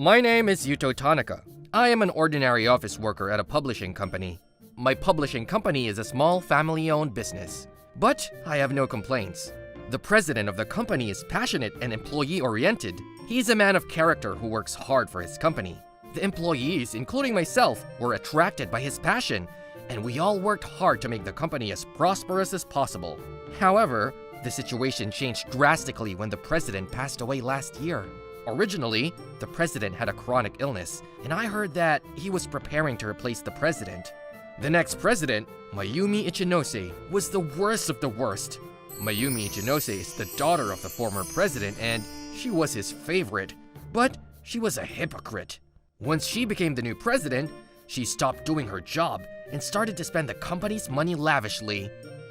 My name is Yuto Tanaka. I am an ordinary office worker at a publishing company. My publishing company is a small family-owned business, but I have no complaints. The president of the company is passionate and employee-oriented. He's a man of character who works hard for his company. The employees, including myself, were attracted by his passion, and we all worked hard to make the company as prosperous as possible. However, the situation changed drastically when the president passed away last year. Originally, the president had a chronic illness, and I heard that he was preparing to replace the president. The next president, Mayumi Ichinose, was the worst of the worst. Mayumi Ichinose is the daughter of the former president, and she was his favorite, but she was a hypocrite. Once she became the new president, she stopped doing her job and started to spend the company's money lavishly.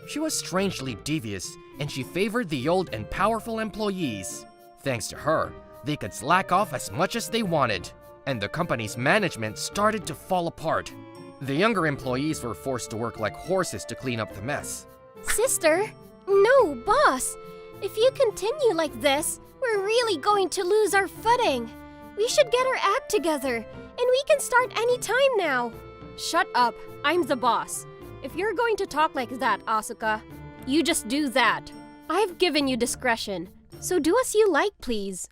She was strangely devious, and she favored the old and powerful employees. Thanks to her, they could slack off as much as they wanted, and the company's management started to fall apart. The younger employees were forced to work like horses to clean up the mess. Sister? No, boss! If you continue like this, we're really going to lose our footing. We should get our act together, and we can start any time now. Shut up, I'm the boss. If you're going to talk like that, Asuka, you just do that. I've given you discretion, so do as you like, please.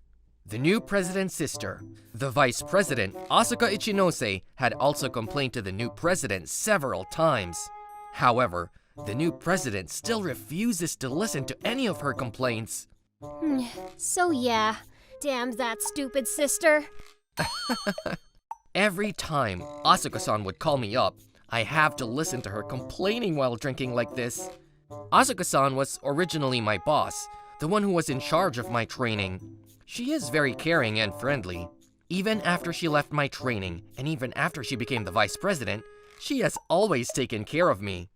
The new president's sister, the vice president, Asuka Ichinose, had also complained to the new president several times. However, the new president still refuses to listen to any of her complaints. So yeah, damn that stupid sister. Every time Asuka-san would call me up, I have to listen to her complaining while drinking like this. Asuka-san was originally my boss, the one who was in charge of my training. She is very caring and friendly. Even after she left my training, and even after she became the vice president, she has always taken care of me.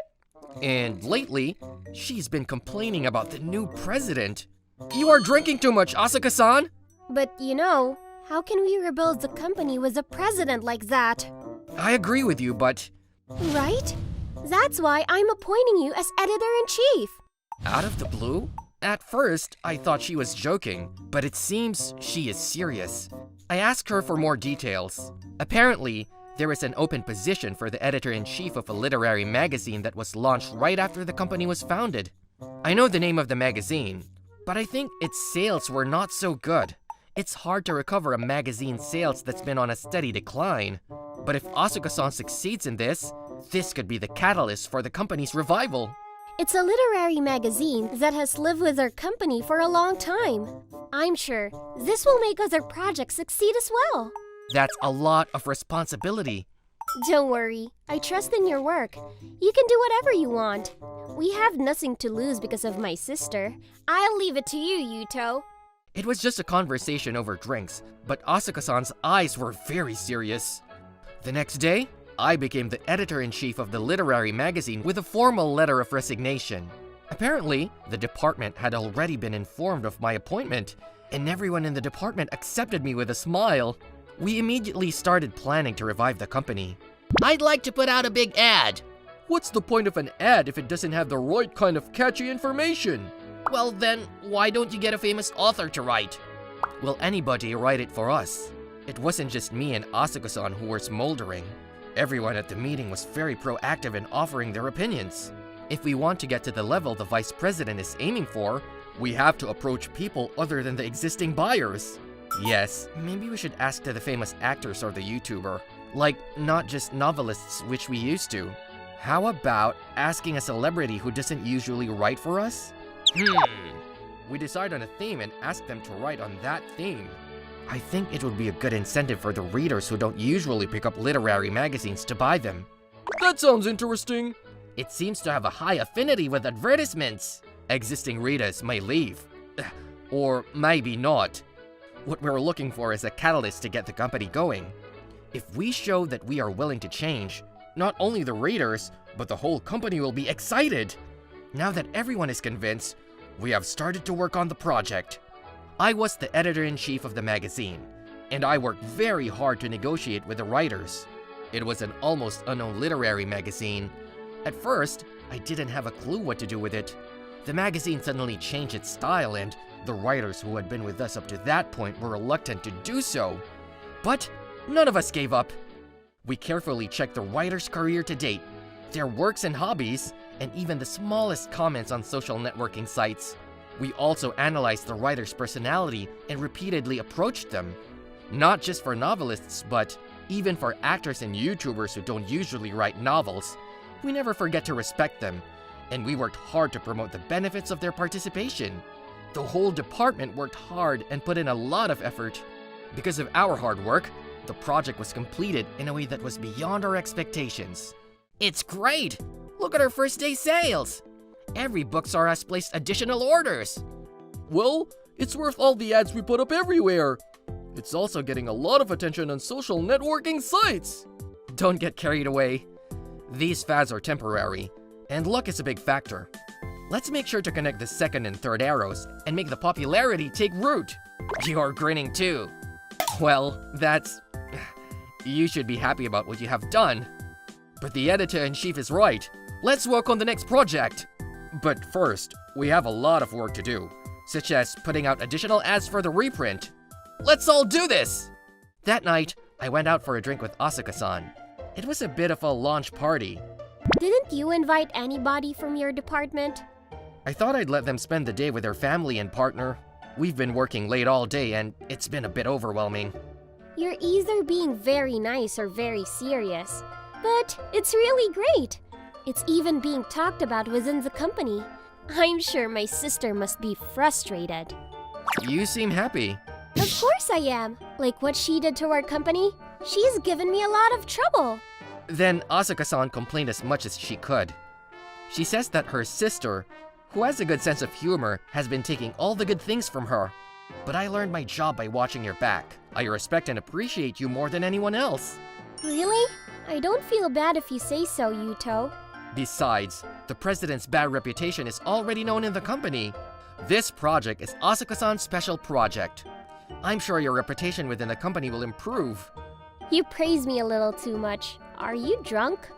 And lately, she's been complaining about the new president. You are drinking too much, Asuka-san! But you know, how can we rebuild the company with a president like that? I agree with you, but... Right? That's why I'm appointing you as editor-in-chief. Out of the blue? At first, I thought she was joking, but it seems she is serious. I asked her for more details. Apparently, there is an open position for the editor-in-chief of a literary magazine that was launched right after the company was founded. I know the name of the magazine, but I think its sales were not so good. It's hard to recover a magazine sales that's been on a steady decline. But if Asuka-san succeeds in this could be the catalyst for the company's revival. It's a literary magazine that has lived with our company for a long time. I'm sure this will make other projects succeed as well. That's a lot of responsibility. Don't worry, I trust in your work. You can do whatever you want. We have nothing to lose because of my sister. I'll leave it to you, Yuto. It was just a conversation over drinks, but Asuka-san's eyes were very serious. The next day, I became the editor-in-chief of the literary magazine with a formal letter of resignation. Apparently, the department had already been informed of my appointment, and everyone in the department accepted me with a smile. We immediately started planning to revive the company. I'd like to put out a big ad. What's the point of an ad if it doesn't have the right kind of catchy information? Well then, why don't you get a famous author to write? Will anybody write it for us? It wasn't just me and Asuka-san who were smoldering. Everyone at the meeting was very proactive in offering their opinions. If we want to get to the level the vice president is aiming for, we have to approach people other than the existing buyers. Yes, maybe we should ask to the famous actors or the YouTuber. Like, not just novelists, which we used to. How about asking a celebrity who doesn't usually write for us? We decide on a theme and ask them to write on that theme. I think it would be a good incentive for the readers who don't usually pick up literary magazines to buy them. That sounds interesting. It seems to have a high affinity with advertisements. Existing readers may leave. Or maybe not. What we're looking for is a catalyst to get the company going. If we show that we are willing to change, not only the readers, but the whole company will be excited. Now that everyone is convinced, we have started to work on the project. I was the editor-in-chief of the magazine, and I worked very hard to negotiate with the writers. It was an almost unknown literary magazine. At first, I didn't have a clue what to do with it. The magazine suddenly changed its style, and the writers who had been with us up to that point were reluctant to do so. But none of us gave up. We carefully checked the writer's career to date, their works and hobbies, and even the smallest comments on social networking sites. We also analyzed the writer's personality and repeatedly approached them. Not just for novelists, but even for actors and YouTubers who don't usually write novels. We never forget to respect them, and we worked hard to promote the benefits of their participation. The whole department worked hard and put in a lot of effort. Because of our hard work, the project was completed in a way that was beyond our expectations. It's great! Look at our first day sales! Every bookstore has placed additional orders. Well, it's worth all the ads we put up everywhere. It's also getting a lot of attention on social networking sites. Don't get carried away. These fads are temporary, and luck is a big factor. Let's make sure to connect the second and third arrows and make the popularity take root. You're grinning too. Well, that's... You should be happy about what you have done. But the editor-in-chief is right. Let's work on the next project. But first, we have a lot of work to do, such as putting out additional ads for the reprint. Let's all do this! That night, I went out for a drink with Asuka-san. It was a bit of a launch party. Didn't you invite anybody from your department? I thought I'd let them spend the day with their family and partner. We've been working late all day and it's been a bit overwhelming. You're either being very nice or very serious. But it's really great. It's even being talked about within the company. I'm sure my sister must be frustrated. You seem happy. Of course I am. Like what she did to our company. She's given me a lot of trouble. Then Asuka-san complained as much as she could. She says that her sister, who has a good sense of humor, has been taking all the good things from her. But I learned my job by watching your back. I respect and appreciate you more than anyone else. Really? I don't feel bad if you say so, Yuto. Besides, the president's bad reputation is already known in the company. This project is Asuka-san's special project. I'm sure your reputation within the company will improve. You praise me a little too much. Are you drunk?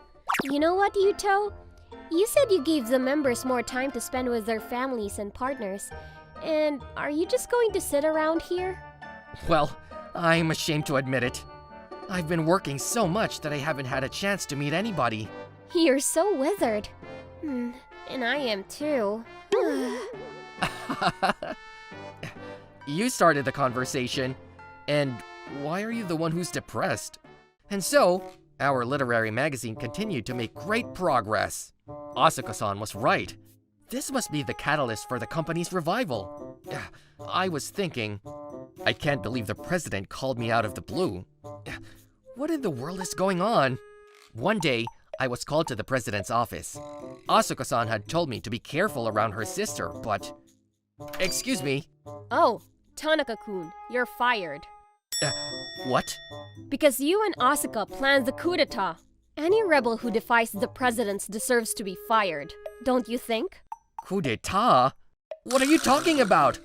You know what, Yuto? You said you gave the members more time to spend with their families and partners. And are you just going to sit around here? Well, I'm ashamed to admit it. I've been working so much that I haven't had a chance to meet anybody. You're so withered. And I am too. You started the conversation, and why are you the one who's depressed? And so, our literary magazine continued to make great progress. Asuka-san was right. This must be the catalyst for the company's revival. I was thinking, I can't believe the president called me out of the blue. What in the world is going on? One day, I was called to the president's office. Asuka-san had told me to be careful around her sister, but... Excuse me. Oh, Tanaka-kun, you're fired. What? Because you and Asuka planned the coup d'etat. Any rebel who defies the president deserves to be fired, don't you think? Coup d'etat? What are you talking about?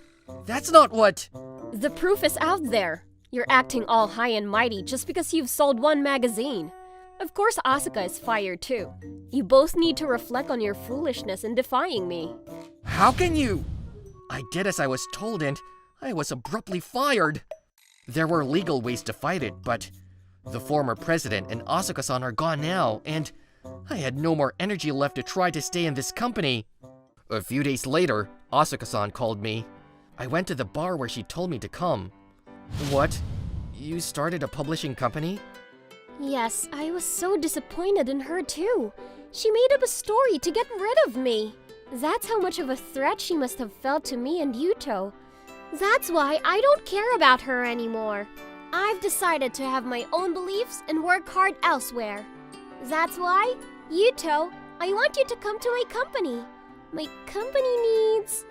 That's not what... The proof is out there. You're acting all high and mighty just because you've sold one magazine. Of course Asuka is fired too. You both need to reflect on your foolishness in defying me. How can you? I did as I was told and I was abruptly fired. There were legal ways to fight it, but the former president and Asuka-san are gone now, and I had no more energy left to try to stay in this company. A few days later, Asuka-san called me. I went to the bar where she told me to come. What? You started a publishing company? Yes, I was so disappointed in her too. She made up a story to get rid of me. That's how much of a threat she must have felt to me and Yuto. That's why I don't care about her anymore. I've decided to have my own beliefs and work hard elsewhere. That's why, Yuto, I want you to come to my company. My company needs...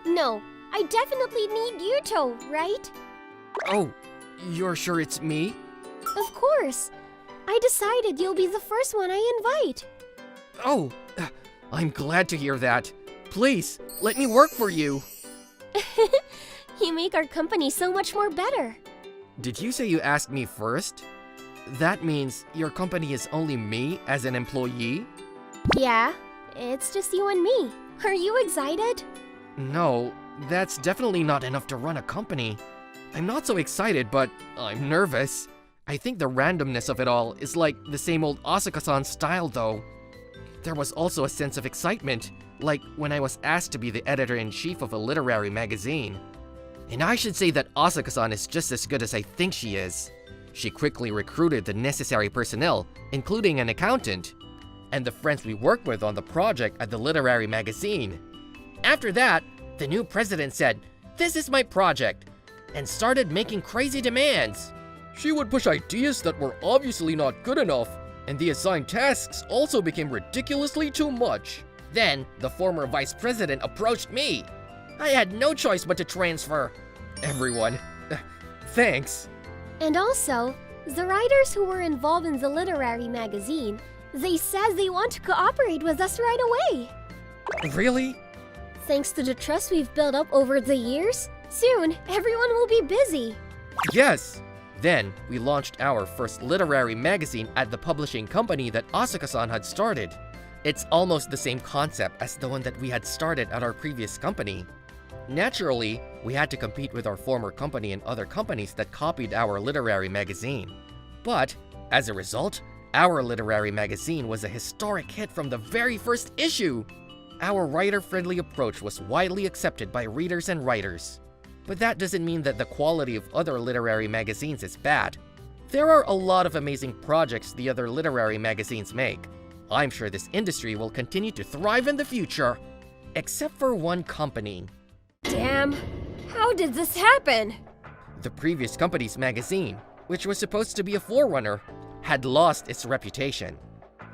No, I definitely need Yuto, right? Oh, you're sure it's me? Of course. I decided you'll be the first one I invite. Oh, I'm glad to hear that. Please, let me work for you. You make our company so much more better. Did you say you asked me first? That means your company is only me as an employee? Yeah, it's just you and me. Are you excited? No, that's definitely not enough to run a company. I'm not so excited, but I'm nervous. I think the randomness of it all is like the same old Asuka-san style though. There was also a sense of excitement, like when I was asked to be the editor-in-chief of a literary magazine. And I should say that Asuka-san is just as good as I think she is. She quickly recruited the necessary personnel, including an accountant, and the friends we worked with on the project at the literary magazine. After that, the new president said, "This is my project," and started making crazy demands. She would push ideas that were obviously not good enough, and the assigned tasks also became ridiculously too much. Then, the former vice president approached me. I had no choice but to transfer. Everyone, thanks. And also, the writers who were involved in the literary magazine, they said they want to cooperate with us right away. Really? Thanks to the trust we've built up over the years, soon everyone will be busy. Yes! Then, we launched our first literary magazine at the publishing company that Asuka-san had started. It's almost the same concept as the one that we had started at our previous company. Naturally, we had to compete with our former company and other companies that copied our literary magazine. But, as a result, our literary magazine was a historic hit from the very first issue. Our writer-friendly approach was widely accepted by readers and writers. But that doesn't mean that the quality of other literary magazines is bad. There are a lot of amazing projects the other literary magazines make. I'm sure this industry will continue to thrive in the future. Except for one company. Damn, how did this happen? The previous company's magazine, which was supposed to be a forerunner, had lost its reputation.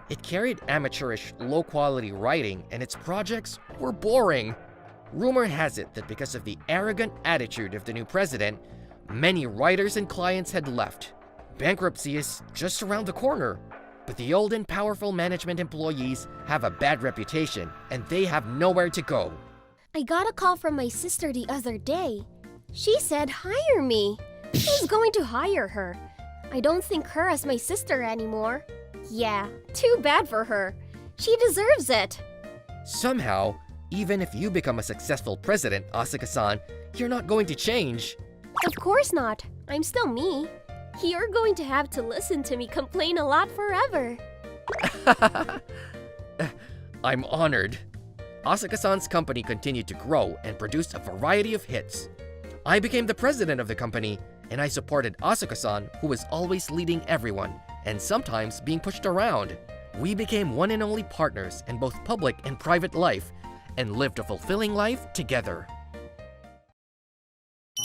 It carried amateurish, low-quality writing, and its projects were boring. Rumor has it that because of the arrogant attitude of the new president, many writers and clients had left. Bankruptcy is just around the corner. But the old and powerful management employees have a bad reputation, and they have nowhere to go. I got a call from my sister the other day. She said hire me. Who's going to hire her? I don't think her as my sister anymore. Yeah, too bad for her. She deserves it. Somehow, even if you become a successful president, Asuka-san, you're not going to change. Of course not. I'm still me. You're going to have to listen to me complain a lot forever. I'm honored. Asuka-san's company continued to grow and produced a variety of hits. I became the president of the company, and I supported Asuka-san, who was always leading everyone, and sometimes being pushed around. We became one and only partners in both public and private life, and lived a fulfilling life together.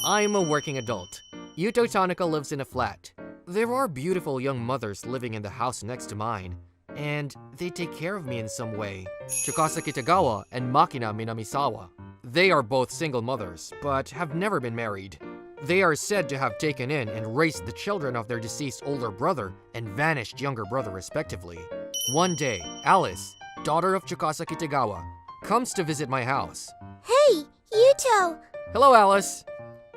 I'm a working adult. Yuto Tanaka lives in a flat. There are beautiful young mothers living in the house next to mine, and they take care of me in some way. Tsukasa Kitagawa and Makina Minamisawa. They are both single mothers, but have never been married. They are said to have taken in and raised the children of their deceased older brother and vanished younger brother respectively. One day, Alice, daughter of Tsukasa Kitagawa, comes to visit my house. Hey, Yuto! Hello, Alice.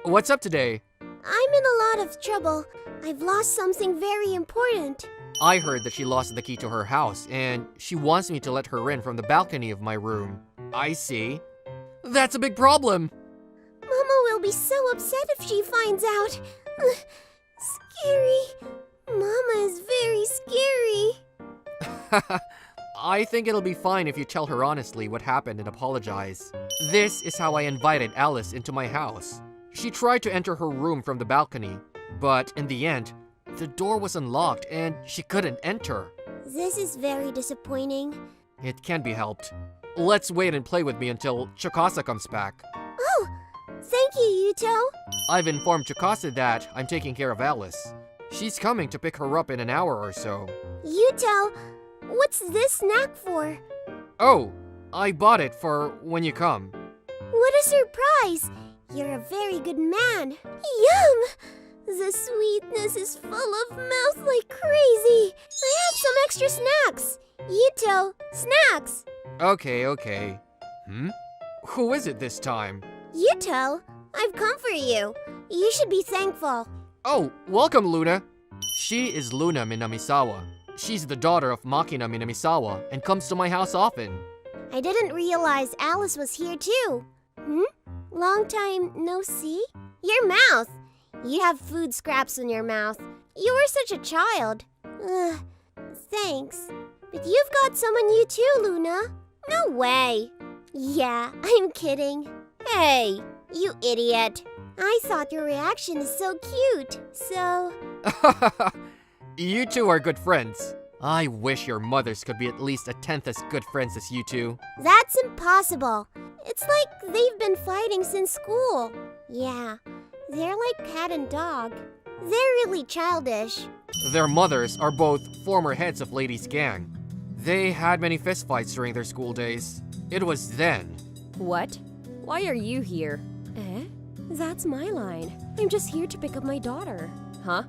What's up today? I'm in a lot of trouble. I've lost something very important. I heard that she lost the key to her house, and she wants me to let her in from the balcony of my room. I see. That's a big problem. Mama will be so upset if she finds out. Scary. Mama is very scary. I think it'll be fine if you tell her honestly what happened and apologize. This is how I invited Alice into my house. She tried to enter her room from the balcony, but in the end, the door was unlocked and she couldn't enter. This is very disappointing. It can't be helped. Let's wait and play with me until Tsukasa comes back. Oh, thank you, Yuto. I've informed Tsukasa that I'm taking care of Alice. She's coming to pick her up in an hour or so. Yuto, what's this snack for? Oh, I bought it for when you come. What a surprise! You're a very good man. Yum! The sweetness is full of mouth like crazy. I have some extra snacks. Yuto, snacks. Okay. Who is it this time? Yuto, I've come for you. You should be thankful. Oh, welcome, Luna. She is Luna Minamisawa. She's the daughter of Makina Minamisawa and comes to my house often. I didn't realize Alice was here too. Long time no see? Your mouth. You have food scraps in your mouth. You were such a child. Ugh, thanks. But you've got some on you too, Luna. No way. Yeah, I'm kidding. Hey, you idiot. I thought your reaction is so cute, so... You two are good friends. I wish your mothers could be at least a tenth as good friends as you two. That's impossible. It's like they've been fighting since school. Yeah, they're like cat and dog. They're really childish. Their mothers are both former heads of Ladies' Gang. They had many fistfights during their school days. It was then. What? Why are you here? Eh? That's my line. I'm just here to pick up my daughter. Huh?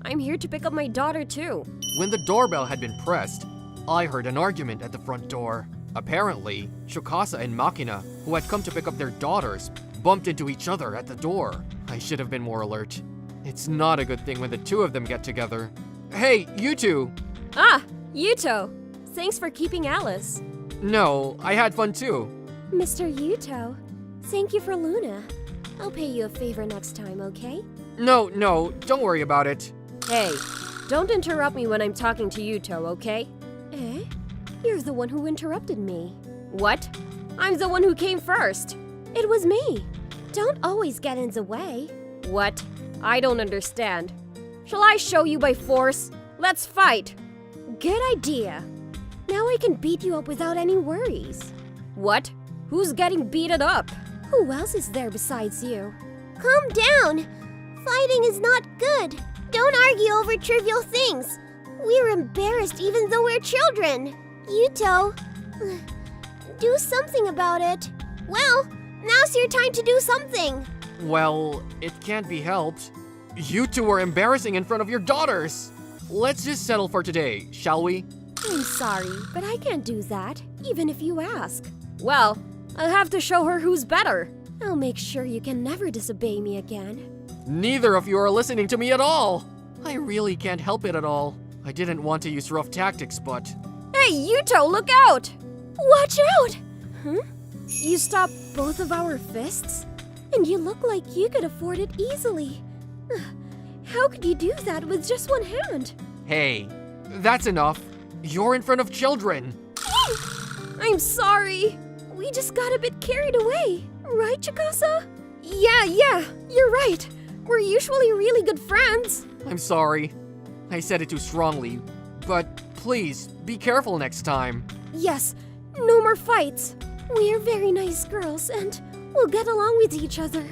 I'm here to pick up my daughter too. When the doorbell had been pressed, I heard an argument at the front door. Apparently, Shukasa and Makina, who had come to pick up their daughters, bumped into each other at the door. I should have been more alert. It's not a good thing when the two of them get together. Hey, you two! Ah, Yuto! Thanks for keeping Alice. No, I had fun too. Mr. Yuto, thank you for Luna. I'll pay you a favor next time, okay? No, don't worry about it. Hey, don't interrupt me when I'm talking to Yuto, okay? Eh? You're the one who interrupted me. What? I'm the one who came first. It was me. Don't always get in the way. What? I don't understand. Shall I show you by force? Let's fight. Good idea. Now I can beat you up without any worries. What? Who's getting beaten up? Who else is there besides you? Calm down. Fighting is not good. Don't argue over trivial things. We're embarrassed even though we're children. Yuto, do something about it. Well, now's your time to do something. Well, it can't be helped. You two are embarrassing in front of your daughters. Let's just settle for today, shall we? I'm sorry, but I can't do that, even if you ask. Well, I'll have to show her who's better. I'll make sure you can never disobey me again. Neither of you are listening to me at all. I really can't help it at all. I didn't want to use rough tactics, but... Hey, Yuto, look out! Watch out! Huh? You stopped both of our fists? And you look like you could afford it easily. How could you do that with just one hand? Hey, that's enough. You're in front of children. I'm sorry. We just got a bit carried away. Right, Chikasa? Yeah, you're right. We're usually really good friends. I'm sorry. I said it too strongly, but please, be careful next time. Yes, no more fights. We're very nice girls, and we'll get along with each other.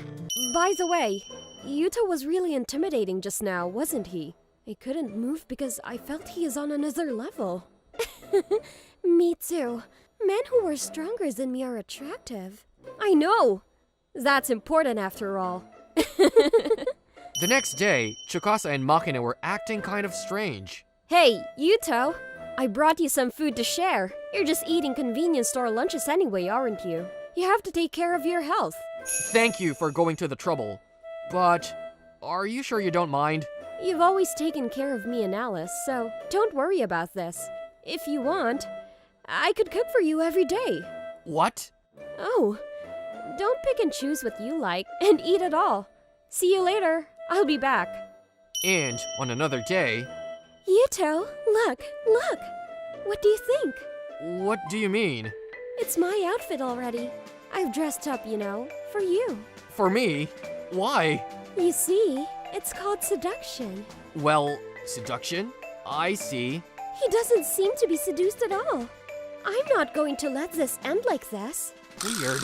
By the way, Yuto was really intimidating just now, wasn't he? I couldn't move because I felt he is on another level. Me too. Men who are stronger than me are attractive. I know. That's important after all. The next day, Chukasa and Makina were acting kind of strange. Hey, Yuto. I brought you some food to share. You're just eating convenience store lunches anyway, aren't you? You have to take care of your health. Thank you for going to the trouble. But, are you sure you don't mind? You've always taken care of me and Alice, so don't worry about this. If you want, I could cook for you every day. What? Oh, don't pick and choose what you like and eat it all. See you later. I'll be back. And on another day... Yuto, look. What do you think? What do you mean? It's my outfit already. I've dressed up, for you. For me? Why? You see, it's called seduction. Well, seduction? I see. He doesn't seem to be seduced at all. I'm not going to let this end like this. Weird.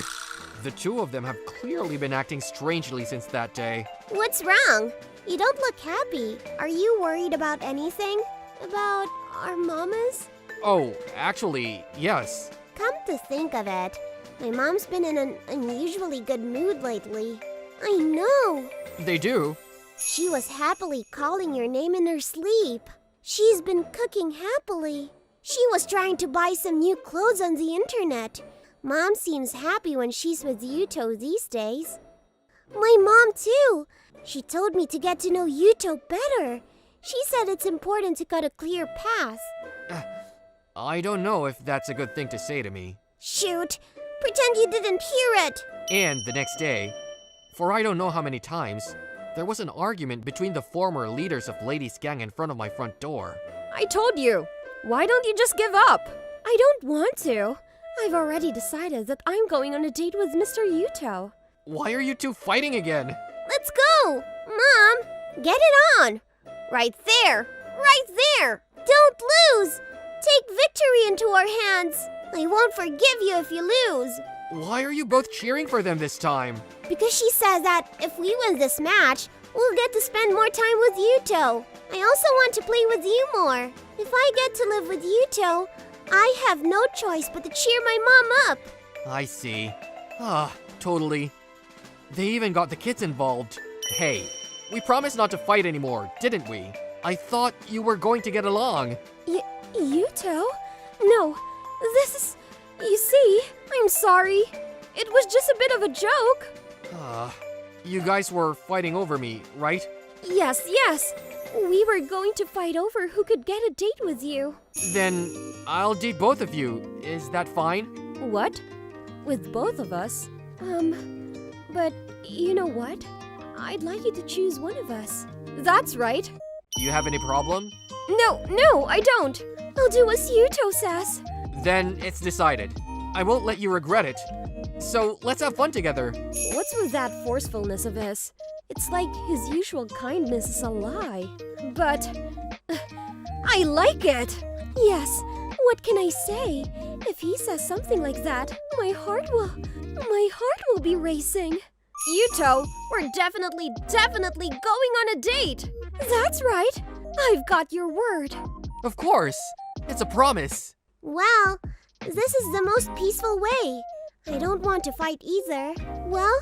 The two of them have clearly been acting strangely since that day. What's wrong? You don't look happy. Are you worried about anything? About our mamas? Oh, actually, yes. Come to think of it, my mom's been in an unusually good mood lately. I know. They do? She was happily calling your name in her sleep. She's been cooking happily. She was trying to buy some new clothes on the internet. Mom seems happy when she's with Yuto these days. My mom too. She told me to get to know Yuto better. She said it's important to cut a clear path. I don't know if that's a good thing to say to me. Shoot! Pretend you didn't hear it! And the next day, for I don't know how many times, there was an argument between the former leaders of Ladies' Gang in front of my front door. I told you. Why don't you just give up? I don't want to. I've already decided that I'm going on a date with Mr. Yuto. Why are you two fighting again? Let's go! Mom, get it on! Right there! Right there! Don't lose! Take victory into our hands! I won't forgive you if you lose! Why are you both cheering for them this time? Because she says that if we win this match, we'll get to spend more time with Yuto. I also want to play with you more. If I get to live with Yuto, I have no choice but to cheer my mom up. I see. Totally. They even got the kids involved. Hey, we promised not to fight anymore, didn't we? I thought you were going to get along. Yuto? No, this is... You see, I'm sorry. It was just a bit of a joke. You guys were fighting over me, right? Yes. We were going to fight over who could get a date with you. Then I'll date both of you. Is that fine? What? With both of us? But you know what? I'd like you to choose one of us. That's right. You have any problem? No, I don't. I'll do as Yuto says. Then it's decided. I won't let you regret it. So let's have fun together. What's with that forcefulness of his? It's like his usual kindness is a lie. But I like it. Yes, what can I say? If he says something like that, my heart will be racing. Yuto, we're definitely going on a date. That's right. I've got your word. Of course. It's a promise. Well, this is the most peaceful way. I don't want to fight either. Well,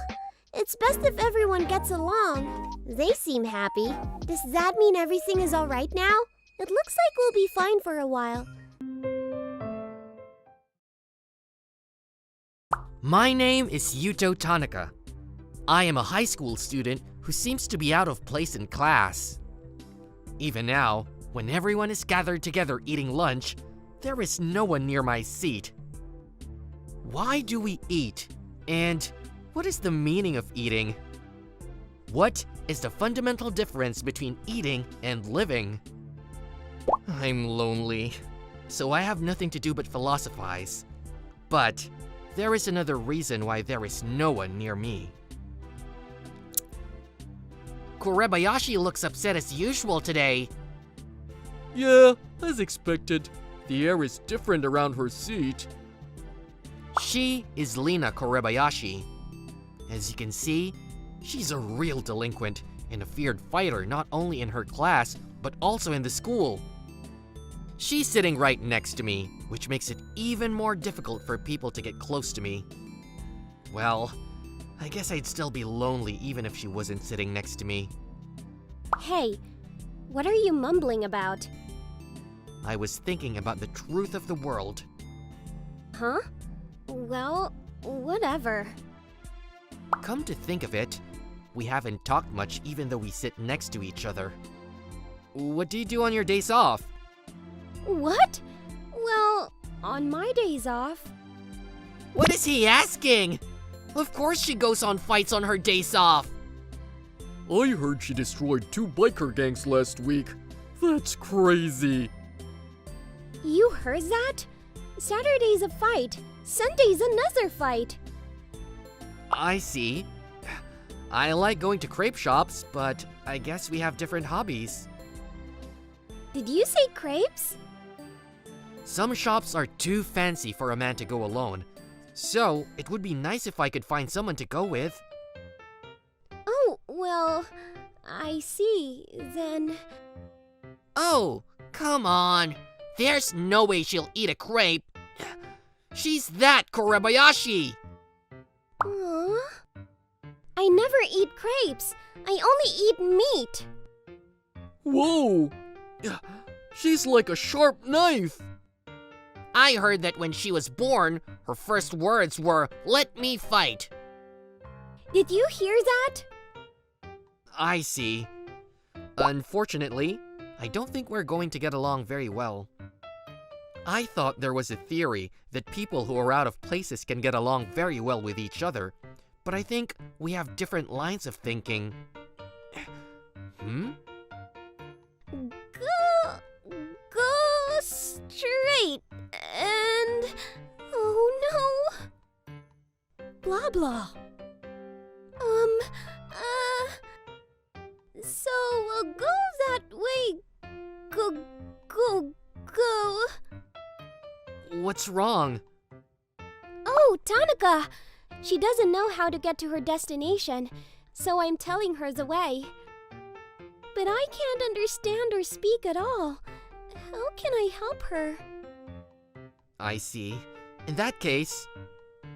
it's best if everyone gets along. They seem happy. Does that mean everything is all right now? It looks like we'll be fine for a while. My name is Yuto Tanaka. I am a high school student who seems to be out of place in class. Even now, when everyone is gathered together eating lunch, there is no one near my seat. Why do we eat? And what is the meaning of eating? What is the fundamental difference between eating and living? I'm lonely, so I have nothing to do but philosophize. But there is another reason why there is no one near me. Korebayashi looks upset as usual today. Yeah, as expected. The air is different around her seat. She is Lina Korebayashi. As you can see, she's a real delinquent and a feared fighter not only in her class, but also in the school. She's sitting right next to me, which makes it even more difficult for people to get close to me. Well, I guess I'd still be lonely even if she wasn't sitting next to me. Hey, what are you mumbling about? I was thinking about the truth of the world. Huh? Well, whatever. Come to think of it, we haven't talked much even though we sit next to each other. What do you do on your days off? What? Well, on my days off. What is he asking? Of course she goes on fights on her days off. I heard she destroyed 2 biker gangs last week. That's crazy. You heard that? Saturday's a fight. Sunday's another fight. I see. I like going to crepe shops, but I guess we have different hobbies. Did you say crepes? Some shops are too fancy for a man to go alone, so it would be nice if I could find someone to go with. Oh, well, I see. Then... Oh, come on. There's no way she'll eat a crepe. She's that Korebayashi. Aww. I never eat crepes. I only eat meat. Whoa! She's like a sharp knife. I heard that when she was born, her first words were, "Let me fight." Did you hear that? I see. Unfortunately, I don't think we're going to get along very well. I thought there was a theory that people who are out of places can get along very well with each other, but I think we have different lines of thinking. Hmm? Go straight and... Oh no! Blah blah. So we'll go that way. Go. What's wrong? Oh, Tanaka! She doesn't know how to get to her destination, so I'm telling her the way. But I can't understand or speak at all. How can I help her? I see. In that case,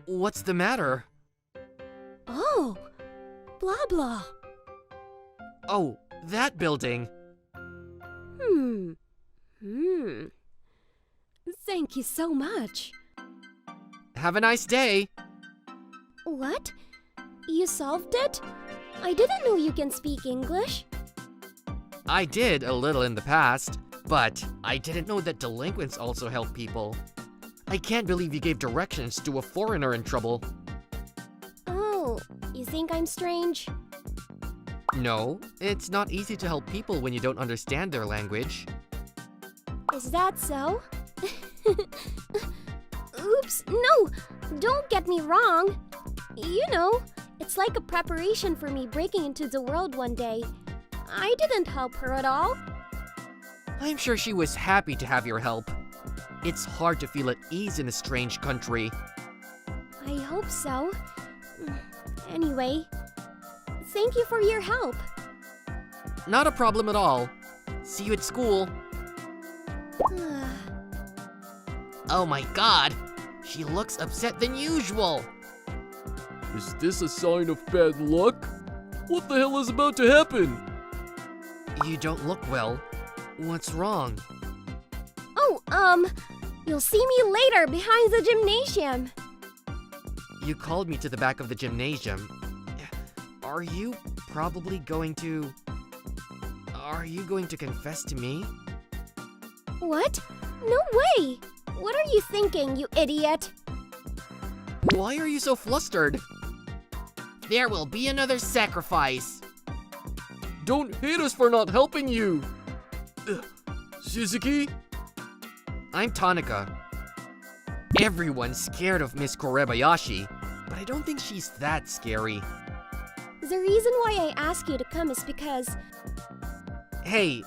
what's the matter? Oh, blah blah. Oh, that building. Thank you so much. Have a nice day. What? You solved it? I didn't know you can speak English. I did a little in the past, but I didn't know that delinquents also help people. I can't believe you gave directions to a foreigner in trouble. Oh, you think I'm strange? No, it's not easy to help people when you don't understand their language. Is that so? Oops, no! Don't get me wrong. You know, it's like a preparation for me breaking into the world one day. I didn't help her at all. I'm sure she was happy to have your help. It's hard to feel at ease in a strange country. I hope so. Anyway, thank you for your help. Not a problem at all. See you at school. Oh my god! She looks upset than usual! Is this a sign of bad luck? What the hell is about to happen? You don't look well. What's wrong? Oh, you'll see me later behind the gymnasium. You called me to the back of the gymnasium. Are you going to confess to me? What? No way! What are you thinking, you idiot? Why are you so flustered? There will be another sacrifice. Don't hate us for not helping you! Suzuki? I'm Tanaka. Everyone's scared of Miss Korebayashi, but I don't think she's that scary. The reason why I ask you to come is because... Hey,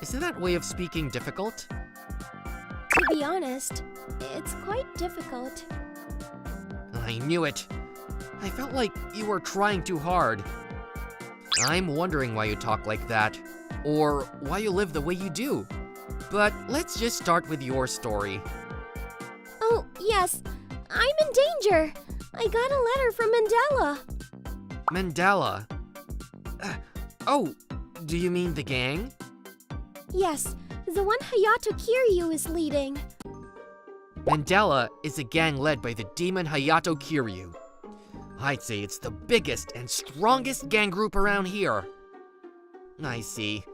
isn't that way of speaking difficult? To be honest, it's quite difficult. I knew it. I felt like you were trying too hard. I'm wondering why you talk like that, or why you live the way you do. But let's just start with your story. Oh, yes, I'm in danger. I got a letter from Mandela. Mandela? Oh, do you mean the gang? Yes, the one Hayato Kiryu is leading. Mandela is a gang led by the demon Hayato Kiryu. I'd say it's the biggest and strongest gang group around here. I see.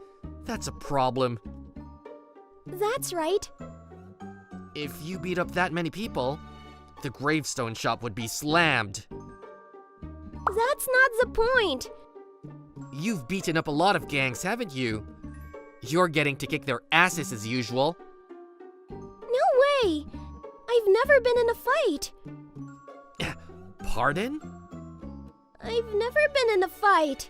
That's a problem. That's right. If you beat up that many people, the gravestone shop would be slammed. That's not the point. You've beaten up a lot of gangs, haven't you? You're getting to kick their asses as usual. No way! I've never been in a fight. Pardon? I've never been in a fight.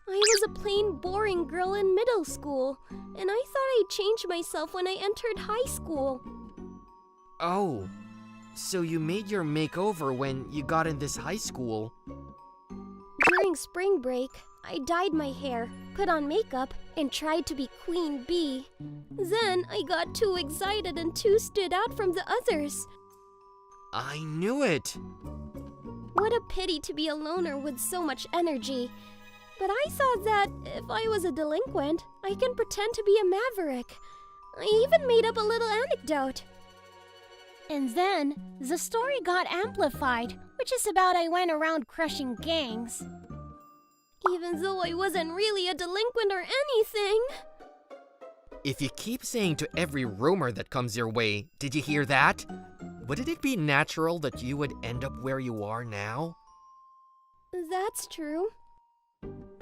I was a plain boring girl in middle school, and I thought I'd change myself when I entered high school. Oh, so you made your makeover when you got in this high school. During spring break, I dyed my hair, put on makeup, and tried to be Queen Bee. Then I got too excited and too stood out from the others. I knew it. What a pity to be a loner with so much energy. But I thought that if I was a delinquent, I can pretend to be a maverick. I even made up a little anecdote. And then, the story got amplified, which is about I went around crushing gangs. Even though I wasn't really a delinquent or anything. If you keep saying to every rumor that comes your way, did you hear that? Wouldn't it be natural that you would end up where you are now? That's true.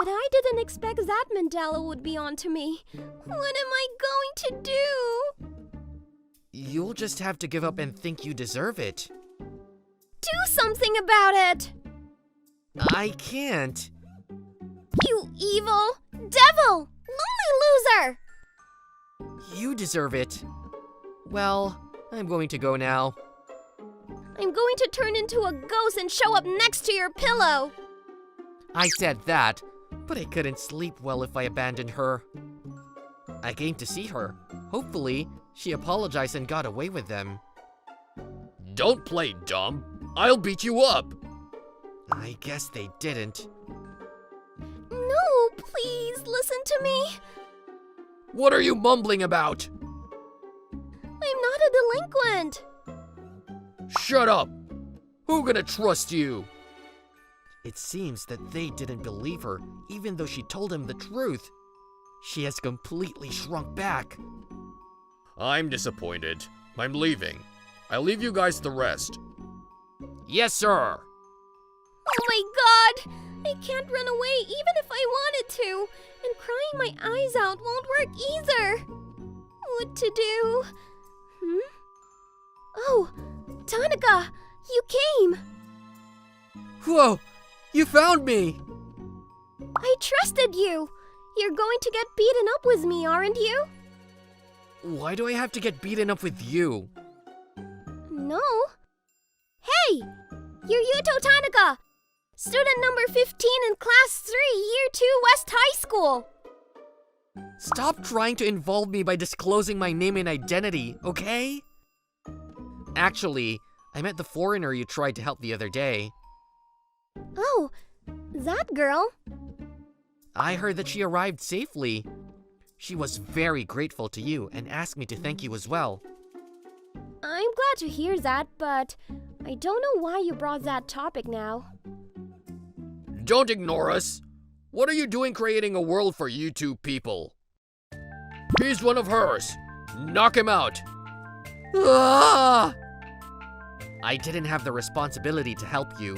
But I didn't expect that Mandela would be onto me. What am I going to do? You'll just have to give up and think you deserve it. Do something about it! I can't. You evil devil! Lonely loser! You deserve it. Well, I'm going to go now. I'm going to turn into a ghost and show up next to your pillow! I said that, but I couldn't sleep well if I abandoned her. I came to see her. Hopefully, she apologized and got away with them. Don't play dumb. I'll beat you up. I guess they didn't. No, please listen to me. What are you mumbling about? I'm not a delinquent. Shut up. Who gonna trust you? It seems that they didn't believe her, even though she told them the truth. She has completely shrunk back. I'm disappointed. I'm leaving. I'll leave you guys the rest. Yes, sir. Oh my god! I can't run away even if I wanted to. And crying my eyes out won't work either. What to do? Oh, Tanaka! You came! Whoa! You found me! I trusted you! You're going to get beaten up with me, aren't you? Why do I have to get beaten up with you? No. Hey! You're Yuto Tanaka! Student number 15 in Class 3, Year 2 West High School! Stop trying to involve me by disclosing my name and identity, okay? Actually, I met the foreigner you tried to help the other day. Oh, that girl? I heard that she arrived safely. She was very grateful to you and asked me to thank you as well. I'm glad to hear that, but I don't know why you brought that topic now. Don't ignore us. What are you doing creating a world for you two people? He's one of hers. Knock him out. Ah! I didn't have the responsibility to help you,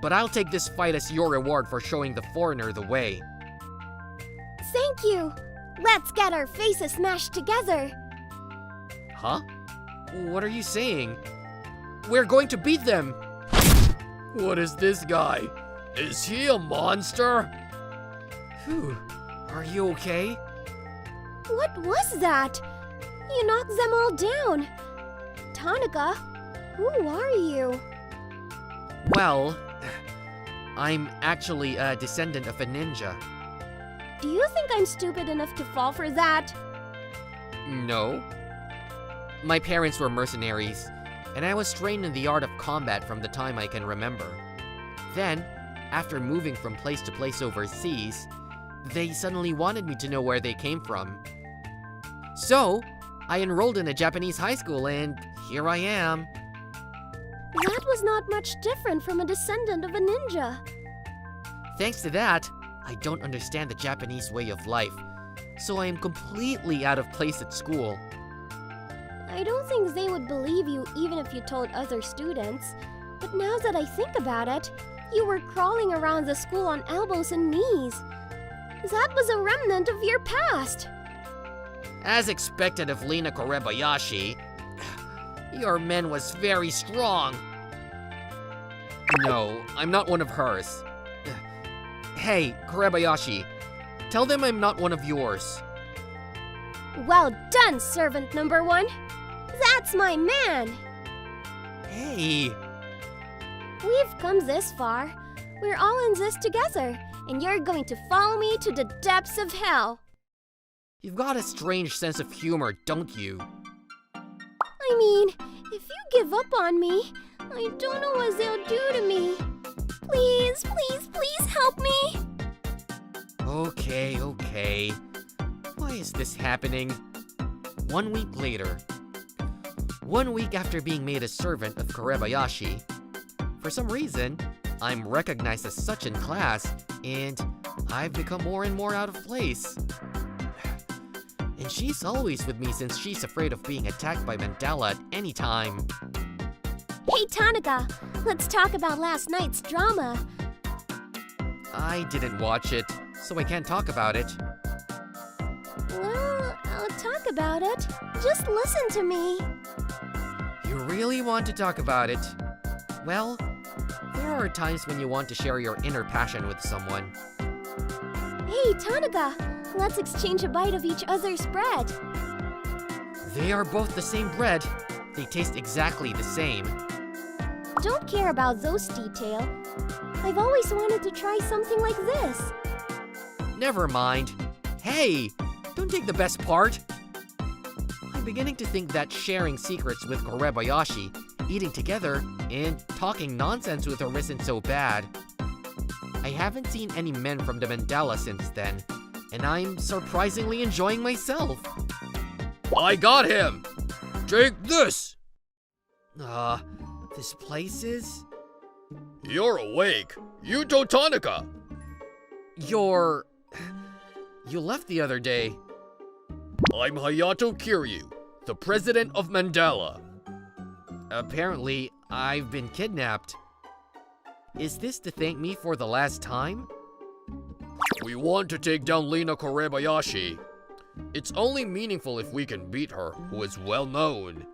but I'll take this fight as your reward for showing the foreigner the way. Thank you! Let's get our faces smashed together! Huh? What are you saying? We're going to beat them! What is this guy? Is he a monster? Phew. Are you okay? What was that? You knocked them all down! Tanaka, who are you? Well, I'm actually a descendant of a ninja. Do you think I'm stupid enough to fall for that? No. My parents were mercenaries, and I was trained in the art of combat from the time I can remember. Then, after moving from place to place overseas, they suddenly wanted me to know where they came from. So, I enrolled in a Japanese high school, and here I am. That was not much different from a descendant of a ninja. Thanks to that, I don't understand the Japanese way of life, so I am completely out of place at school. I don't think they would believe you even if you told other students. But now that I think about it, you were crawling around the school on elbows and knees. That was a remnant of your past. As expected of Lina Korebayashi, your men was very strong. No, I'm not one of hers. Hey, Korebayashi, tell them I'm not one of yours. Well done, servant number 1. That's my man. Hey. We've come this far. We're all in this together, and you're going to follow me to the depths of hell. You've got a strange sense of humor, don't you? I mean, if you give up on me, I don't know what they'll do to me. Please, please, please help me! Okay. Why is this happening? 1 week later. 1 week after being made a servant of Korebayashi, for some reason, I'm recognized as such in class, and I've become more and more out of place. And she's always with me since she's afraid of being attacked by Mandela at any time. Hey Tanaka, let's talk about last night's drama. I didn't watch it, so I can't talk about it. Well, I'll talk about it. Just listen to me. You really want to talk about it? Well, there are times when you want to share your inner passion with someone. Hey, Tanaka, let's exchange a bite of each other's bread. They are both the same bread. They taste exactly the same. Don't care about those details. I've always wanted to try something like this. Never mind. Hey, don't take the best part. I'm beginning to think that sharing secrets with Korebayashi, eating together, and talking nonsense with her isn't so bad. I haven't seen any men from the mandala since then, and I'm surprisingly enjoying myself. I got him! Take this! This place is... You're awake. Yuto Tanaka. You left the other day. I'm Hayato Kiryu, the president of Mandala. Apparently, I've been kidnapped. Is this to thank me for the last time? We want to take down Lina Korebayashi. It's only meaningful if we can beat her, who is well known.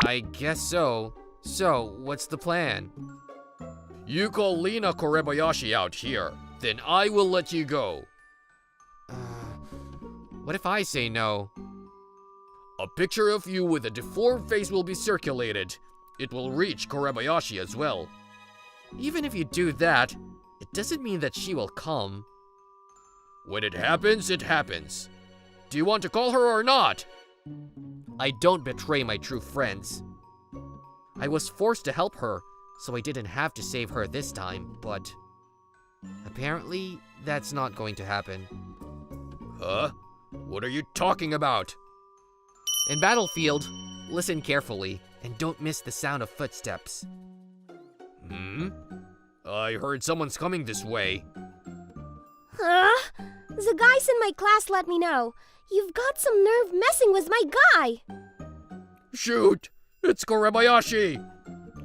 I guess so. So, what's the plan? You call Lina Korebayashi out here, then I will let you go. What if I say no? A picture of you with a deformed face will be circulated. It will reach Korebayashi as well. Even if you do that, it doesn't mean that she will come. When it happens, it happens. Do you want to call her or not? I don't betray my true friends. I was forced to help her, so I didn't have to save her this time, but... apparently, that's not going to happen. Huh? What are you talking about? In Battlefield, listen carefully, and don't miss the sound of footsteps. I heard someone's coming this way. Huh? The guys in my class let me know. You've got some nerve messing with my guy. Shoot! It's Korebayashi!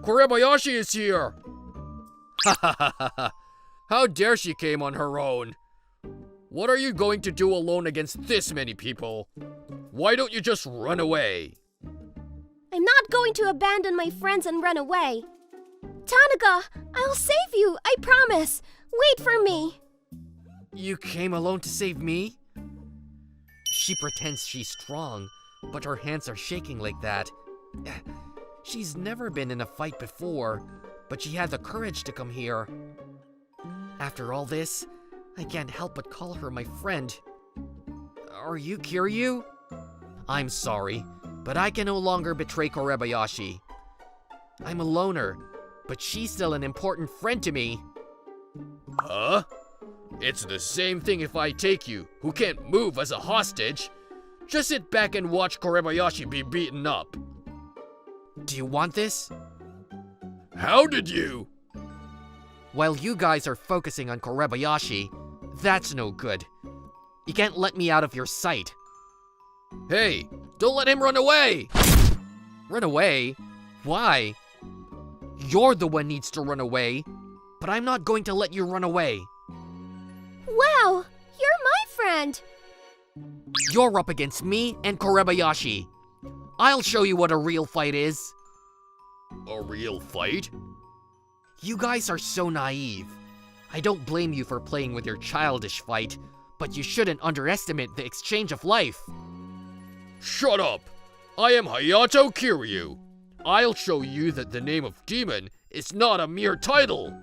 Korebayashi is here! Ha ha ha ha ha! How dare she came on her own? What are you going to do alone against this many people? Why don't you just run away? I'm not going to abandon my friends and run away. Tanaka, I'll save you, I promise. Wait for me. You came alone to save me? She pretends she's strong, but her hands are shaking like that. She's never been in a fight before, but she had the courage to come here. After all this, I can't help but call her my friend. Are you Kiryu? I'm sorry, but I can no longer betray Korebayashi. I'm a loner, but she's still an important friend to me. Huh? It's the same thing if I take you, who can't move, as a hostage. Just sit back and watch Korebayashi be beaten up. Do you want this? How did you? While you guys are focusing on Korebayashi, that's no good. You can't let me out of your sight. Hey, don't let him run away! Run away? Why? You're the one needs to run away, but I'm not going to let you run away. Wow, you're my friend. You're up against me and Korebayashi. I'll show you what a real fight is. A real fight? You guys are so naive. I don't blame you for playing with your childish fight, but you shouldn't underestimate the exchange of life. Shut up! I am Hayato Kiryu. I'll show you that the name of demon is not a mere title.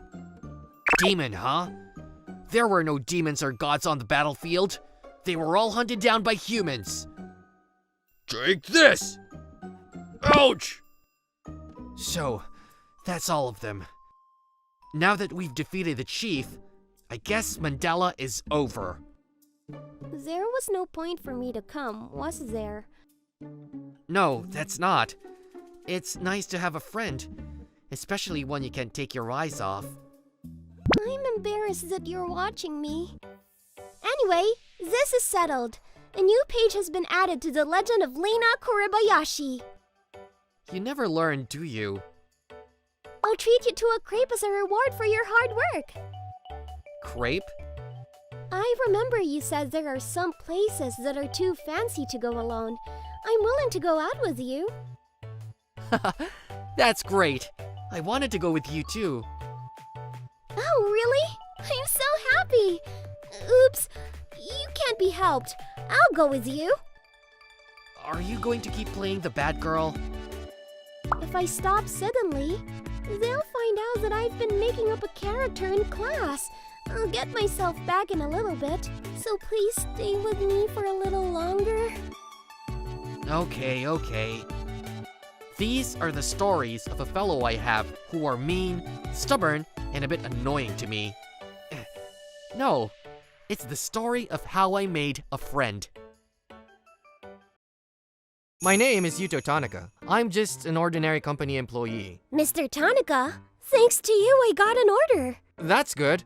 Demon, huh? There were no demons or gods on the battlefield. They were all hunted down by humans. Take this! Ouch! So, that's all of them. Now that we've defeated the chief, I guess Mandala is over. There was no point for me to come, was there? No, that's not. It's nice to have a friend, especially one you can't take your eyes off. I'm embarrassed that you're watching me. Anyway, this is settled. A new page has been added to the legend of Lina Korebayashi. You never learn, do you? I'll treat you to a crepe as a reward for your hard work. Crepe? I remember you said there are some places that are too fancy to go alone. I'm willing to go out with you. That's great. I wanted to go with you too. Oh, really? I'm so happy. Oops, you can't be helped. I'll go with you. Are you going to keep playing the bad girl? If I stop suddenly, they'll find out that I've been making up a character in class. I'll get myself back in a little bit, so please stay with me for a little longer. Okay. These are the stories of a fellow I have who are mean, stubborn, and a bit annoying to me. No, it's the story of how I made a friend. My name is Yuto Tanaka. I'm just an ordinary company employee. Mr. Tanaka, thanks to you, I got an order. That's good.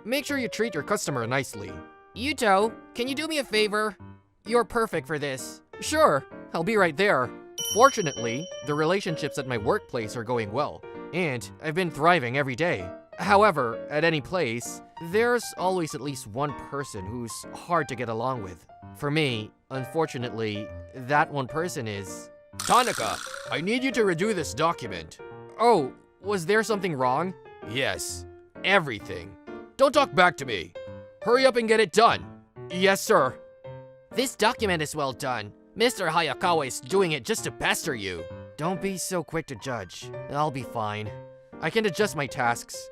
Make sure you treat your customer nicely. Yuto, can you do me a favor? You're perfect for this. Sure, I'll be right there. Fortunately, the relationships at my workplace are going well, and I've been thriving every day. However, at any place, there's always at least one person who's hard to get along with. For me, unfortunately, that one person is... Tanaka, I need you to redo this document. Oh, was there something wrong? Yes, everything. Don't talk back to me. Hurry up and get it done. Yes, sir. This document is well done. Mr. Hayakawa is doing it just to pester you. Don't be so quick to judge. I'll be fine. I can adjust my tasks.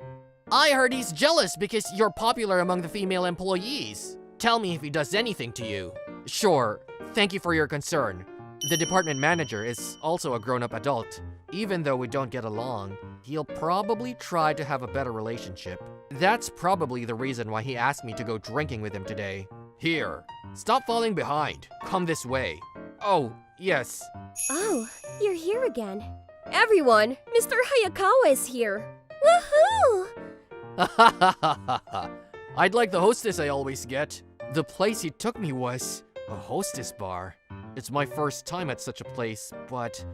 I heard he's jealous because you're popular among the female employees. Tell me if he does anything to you. Sure, thank you for your concern. The department manager is also a grown-up adult. Even though we don't get along, he'll probably try to have a better relationship. That's probably the reason why he asked me to go drinking with him today. Here, stop falling behind. Come this way. Oh, yes. Oh, you're here again. Everyone, Mr. Hayakawa is here. Woohoo! I'd like the hostess I always get. The place he took me was a hostess bar. It's my first time at such a place, but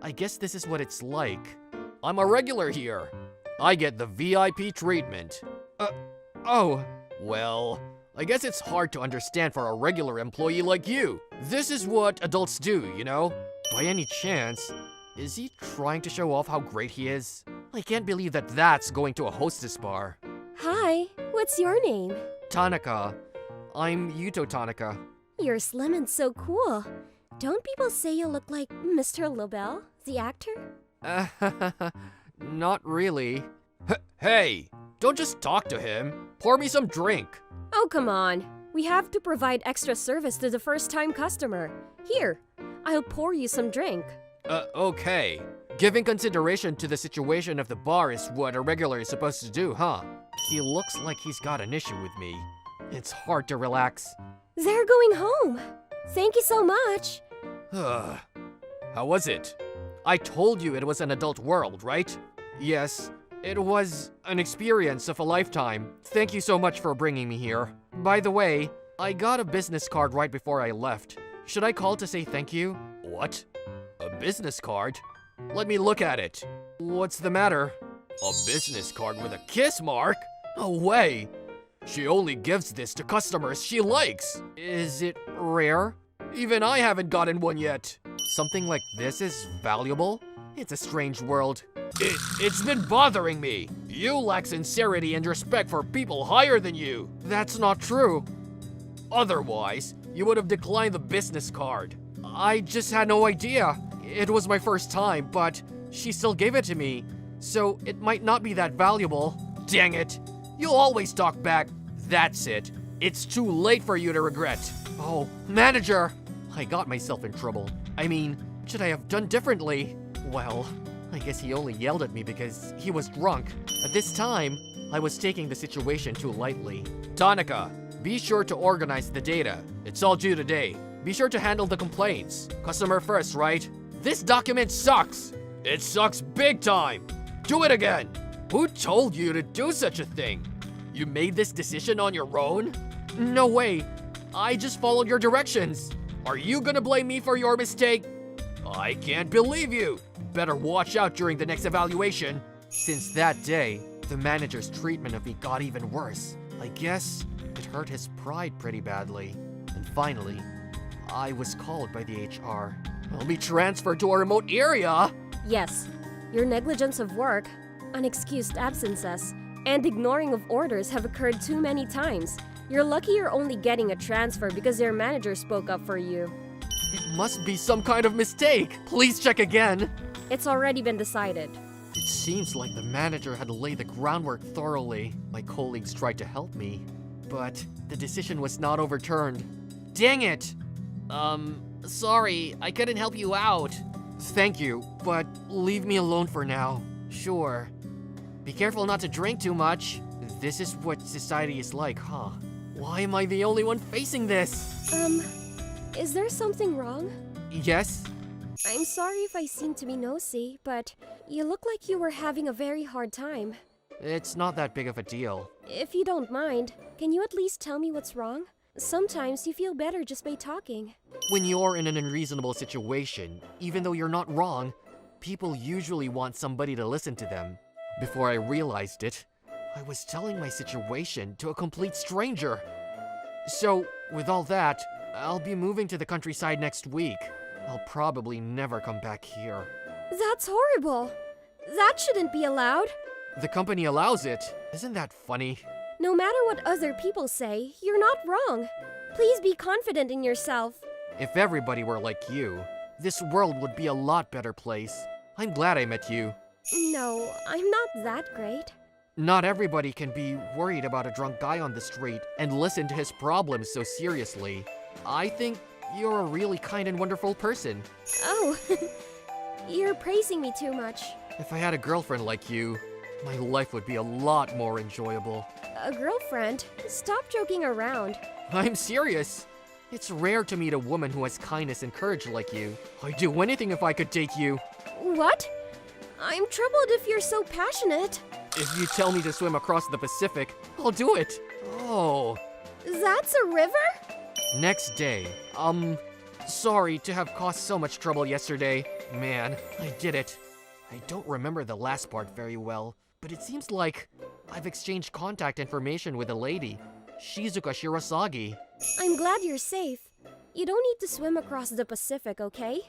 I guess this is what it's like. I'm a regular here. I get the VIP treatment. Oh. Well, I guess it's hard to understand for a regular employee like you. This is what adults do, you know? By any chance, is he trying to show off how great he is? I can't believe that that's going to a hostess bar. Hi, what's your name? Tanaka. I'm Yuto Tanaka. You're slim and so cool. Don't people say you look like Mr. Lobel, the actor? Not really. Hey, don't just talk to him. Pour me some drink. Oh, come on. We have to provide extra service to the first-time customer. Here, I'll pour you some drink. Okay. Giving consideration to the situation of the bar is what a regular is supposed to do, huh? He looks like he's got an issue with me. It's hard to relax. They're going home. Thank you so much. How was it? I told you it was an adult world, right? Yes, it was an experience of a lifetime. Thank you so much for bringing me here. By the way, I got a business card right before I left. Should I call to say thank you? What? A business card? Let me look at it. What's the matter? A business card with a kiss mark? No way! She only gives this to customers she likes. Is it rare? Even I haven't gotten one yet. Something like this is valuable? It's a strange world. It's been bothering me. You lack sincerity and respect for people higher than you. That's not true. Otherwise, you would have declined the business card. I just had no idea. It was my first time, but she still gave it to me. So it might not be that valuable. Dang it. You'll always talk back. That's it. It's too late for you to regret. Oh, manager! I got myself in trouble. I mean, should I have done differently? Well, I guess he only yelled at me because he was drunk. At this time, I was taking the situation too lightly. Tanaka, be sure to organize the data. It's all due today. Be sure to handle the complaints. Customer first, right? This document sucks. It sucks big time. Do it again. Who told you to do such a thing? You made this decision on your own? No way. I just followed your directions. Are you gonna blame me for your mistake? I can't believe you. Better watch out during the next evaluation. Since that day, the manager's treatment of me got even worse. I guess It hurt his pride pretty badly. And finally, I was called by the HR. I'll be transferred to a remote area. Yes, your negligence of work, unexcused absences, and ignoring of orders have occurred too many times. You're lucky you're only getting a transfer because your manager spoke up for you. It must be some kind of mistake. Please check again. It's already been decided. It seems like the manager had laid the groundwork thoroughly. My colleagues tried to help me, but the decision was not overturned. Dang it! Sorry, I couldn't help you out. Thank you, but leave me alone for now. Sure. Be careful not to drink too much. This is what society is like, huh? Why am I the only one facing this? Is there something wrong? Yes? I'm sorry if I seem to be nosy, but you look like you were having a very hard time. It's not that big of a deal. If you don't mind, can you at least tell me what's wrong? Sometimes you feel better just by talking. When you're in an unreasonable situation, even though you're not wrong, people usually want somebody to listen to them. Before I realized it, I was telling my situation to a complete stranger. So, with all that, I'll be moving to the countryside next week. I'll probably never come back here. That's horrible. That shouldn't be allowed. The company allows it. Isn't that funny? No matter what other people say, you're not wrong. Please be confident in yourself. If everybody were like you, this world would be a lot better place. I'm glad I met you. No, I'm not that great. Not everybody can be worried about a drunk guy on the street and listen to his problems so seriously. I think you're a really kind and wonderful person. Oh, you're praising me too much. If I had a girlfriend like you, my life would be a lot more enjoyable. A girlfriend? Stop joking around. I'm serious. It's rare to meet a woman who has kindness and courage like you. I'd do anything if I could take you. What? I'm troubled if you're so passionate. If you tell me to swim across the Pacific, I'll do it. Oh. That's a river? Next day, sorry to have caused so much trouble yesterday. Man, I did it. I don't remember the last part very well, but it seems like I've exchanged contact information with a lady, Shizuka Shirasagi. I'm glad you're safe. You don't need to swim across the Pacific, okay?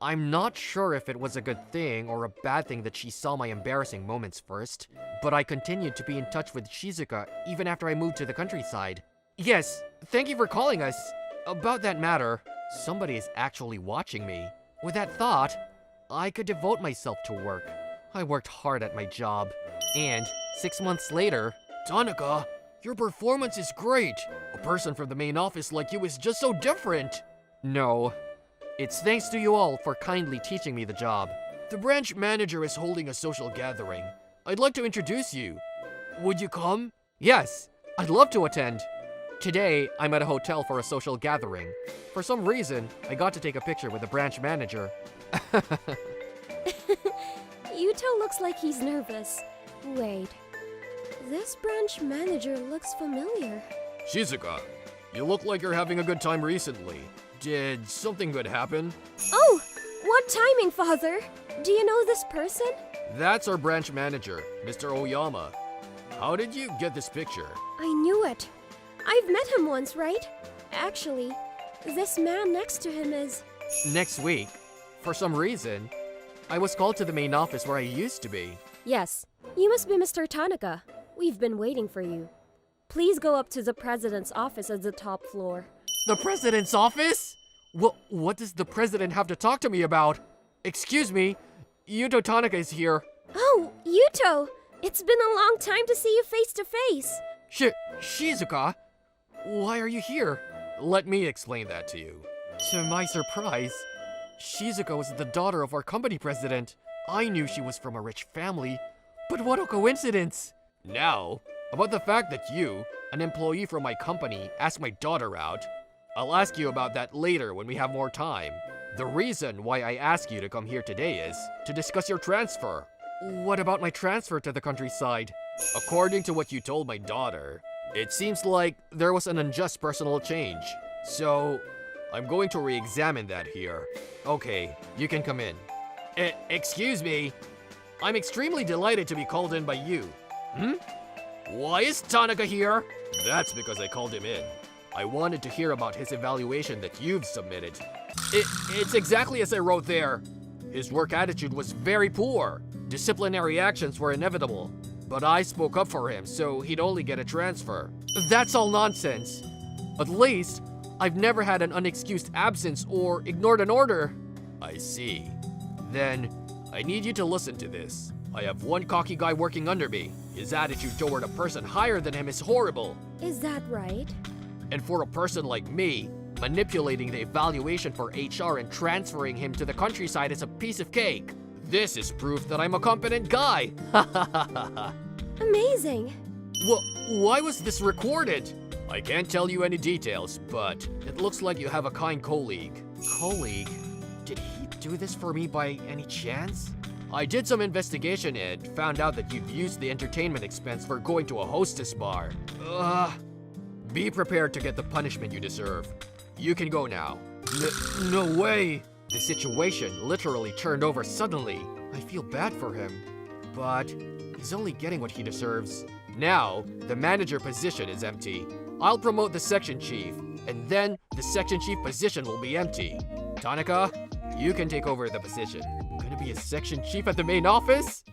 I'm not sure if it was a good thing or a bad thing that she saw my embarrassing moments first, but I continued to be in touch with Shizuka even after I moved to the countryside. Yes, thank you for calling us. About that matter, somebody is actually watching me. With that thought, I could devote myself to work. I worked hard at my job. And 6 months later, Tanaka, your performance is great. A person from the main office like you is just so different. no. It's thanks to you all for kindly teaching me the job. The branch manager is holding a social gathering. I'd like to introduce you. Would you come? Yes, I'd love to attend. Today, I'm at a hotel for a social gathering. For some reason, I got to take a picture with the branch manager. Yuto looks like he's nervous. Wait, this branch manager looks familiar. Shizuka, you look like you're having a good time recently. Did something good happen? Oh, what timing, Father? Do you know this person? That's our branch manager, Mr. Oyama. How did you get this picture? I knew it. I've met him once, right? Actually, this man next to him is... Next week, for some reason, I was called to the main office where I used to be. Yes, you must be Mr. Tanaka. We've been waiting for you. Please go up to the president's office at the top floor. The president's office? What does the president have to talk to me about? Excuse me, Yuto Tanaka is here. Oh, Yuto! It's been a long time to see you face to face. Shizuka? Why are you here? Let me explain that to you. To my surprise, Shizuka was the daughter of our company president. I knew she was from a rich family, but what a coincidence! Now, about the fact that you, an employee from my company, asked my daughter out, I'll ask you about that later when we have more time. The reason why I ask you to come here today is to discuss your transfer. What about my transfer to the countryside? According to what you told my daughter, it seems like there was an unjust personal change. So, I'm going to re-examine that here. Okay, you can come in. Excuse me. I'm extremely delighted to be called in by you. Why is Tanaka here? That's because I called him in. I wanted to hear about his evaluation that you've submitted. It's exactly as I wrote there. His work attitude was very poor. Disciplinary actions were inevitable. But I spoke up for him, so he'd only get a transfer. That's all nonsense. At least, I've never had an unexcused absence or ignored an order. I see. Then, I need you to listen to this. I have one cocky guy working under me. His attitude toward a person higher than him is horrible. Is that right? And for a person like me, manipulating the evaluation for HR and transferring him to the countryside is a piece of cake. This is proof that I'm a competent guy. Amazing. Why was this recorded? I can't tell you any details, but it looks like you have a kind colleague. Colleague? Did he do this for me by any chance? I did some investigation and found out that you've used the entertainment expense for going to a hostess bar. Be prepared to get the punishment you deserve. You can go now. No way! The situation literally turned over suddenly. I feel bad for him, but he's only getting what he deserves. Now, the manager position is empty. I'll promote the section chief, and then the section chief position will be empty. Tanaka, you can take over the position. Gonna be a section chief at the main office?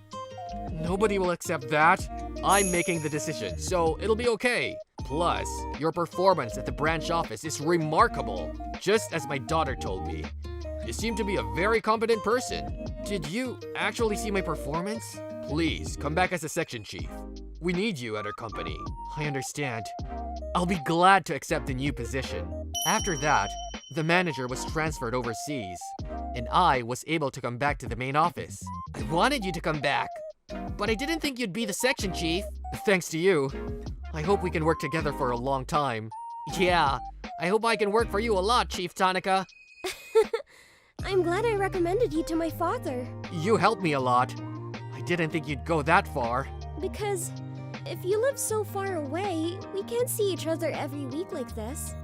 Nobody will accept that. I'm making the decision, so it'll be okay. Plus, your performance at the branch office is remarkable, just as my daughter told me. You seem to be a very competent person. Did you actually see my performance? Please, come back as a section chief. We need you at our company. I understand. I'll be glad to accept the new position. After that, the manager was transferred overseas, and I was able to come back to the main office. I wanted you to come back, but I didn't think you'd be the section chief. Thanks to you. I hope we can work together for a long time. Yeah, I hope I can work for you a lot, Chief Tanaka. I'm glad I recommended you to my father. You helped me a lot. I didn't think you'd go that far. Because if you live so far away, we can't see each other every week like this.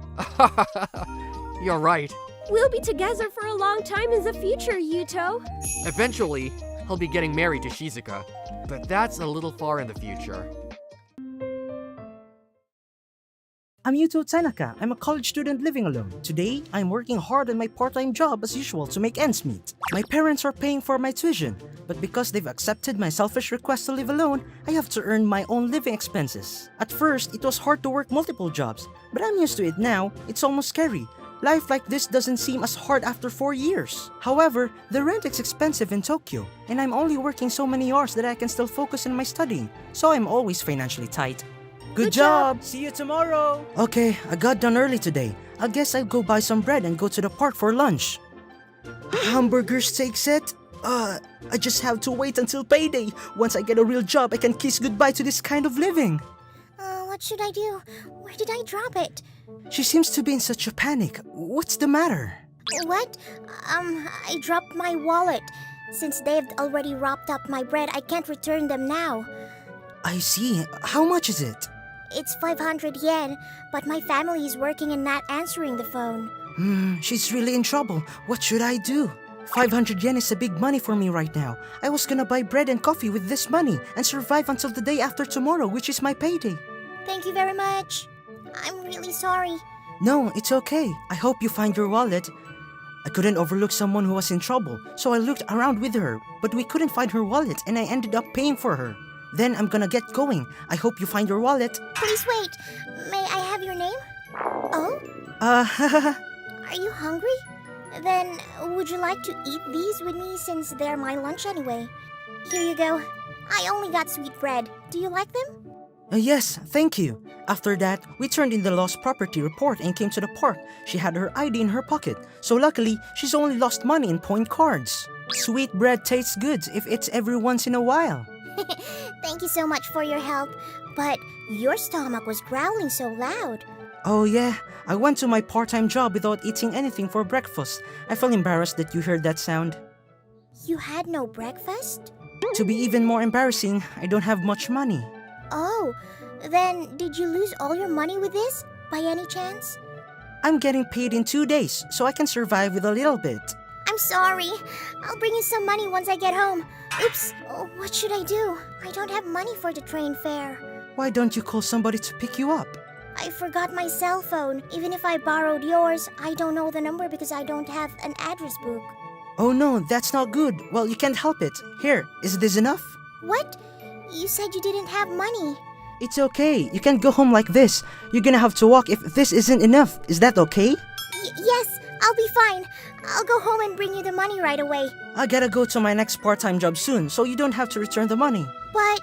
You're right. We'll be together for a long time in the future, Yuto. Eventually, I'll be getting married to Shizuka, but that's a little far in the future. I'm Yuto Tanaka. I'm a college student living alone. Today, I'm working hard on my part-time job as usual to make ends meet. My parents are paying for my tuition, but because they've accepted my selfish request to live alone, I have to earn my own living expenses. At first, it was hard to work multiple jobs, but I'm used to it now. It's almost scary. Life like this doesn't seem as hard after 4 years. However, the rent is expensive in Tokyo, and I'm only working so many hours that I can still focus on my studying, so I'm always financially tight. Good job! See you tomorrow! Okay, I got done early today. I guess I'll go buy some bread and go to the park for lunch. Hamburger steak set? I just have to wait until payday. Once I get a real job, I can kiss goodbye to this kind of living. What should I do? Where did I drop it? She seems to be in such a panic. What's the matter? What? I dropped my wallet. Since they've already wrapped up my bread, I can't return them now. I see. How much is it? It's 500 yen, but my family is working and not answering the phone. She's really in trouble. What should I do? 500 yen is a big money for me right now. I was gonna buy bread and coffee with this money and survive until the day after tomorrow, which is my payday. Thank you very much. I'm really sorry. No, it's okay. I hope you find your wallet. I couldn't overlook someone who was in trouble, so I looked around with her, but we couldn't find her wallet and I ended up paying for her. Then I'm gonna get going. I hope you find your wallet. Please wait. May I have your name? Oh? Are you hungry? Then would you like to eat these with me since they're my lunch anyway? Here you go. I only got sweet bread. Do you like them? Yes, thank you. After that, we turned in the lost property report and came to the park. She had her ID in her pocket, so luckily, she's only lost money in point cards. Sweet bread tastes good if it's every once in a while. Thank you so much for your help, but your stomach was growling so loud. Oh yeah, I went to my part-time job without eating anything for breakfast. I felt embarrassed that you heard that sound. You had no breakfast? To be even more embarrassing, I don't have much money. Oh, then did you lose all your money with this, by any chance? I'm getting paid in 2 days, so I can survive with a little bit. I'm sorry. I'll bring you some money once I get home. Oops, what should I do? I don't have money for the train fare. Why don't you call somebody to pick you up? I forgot my cell phone. Even if I borrowed yours, I don't know the number because I don't have an address book. Oh no, that's not good. Well, you can't help it. Here, is this enough? What? You said you didn't have money. It's okay. You can't go home like this. You're gonna have to walk if this isn't enough. Is that okay? Yes, I'll be fine. I'll go home and bring you the money right away. I gotta go to my next part-time job soon, so you don't have to return the money. But...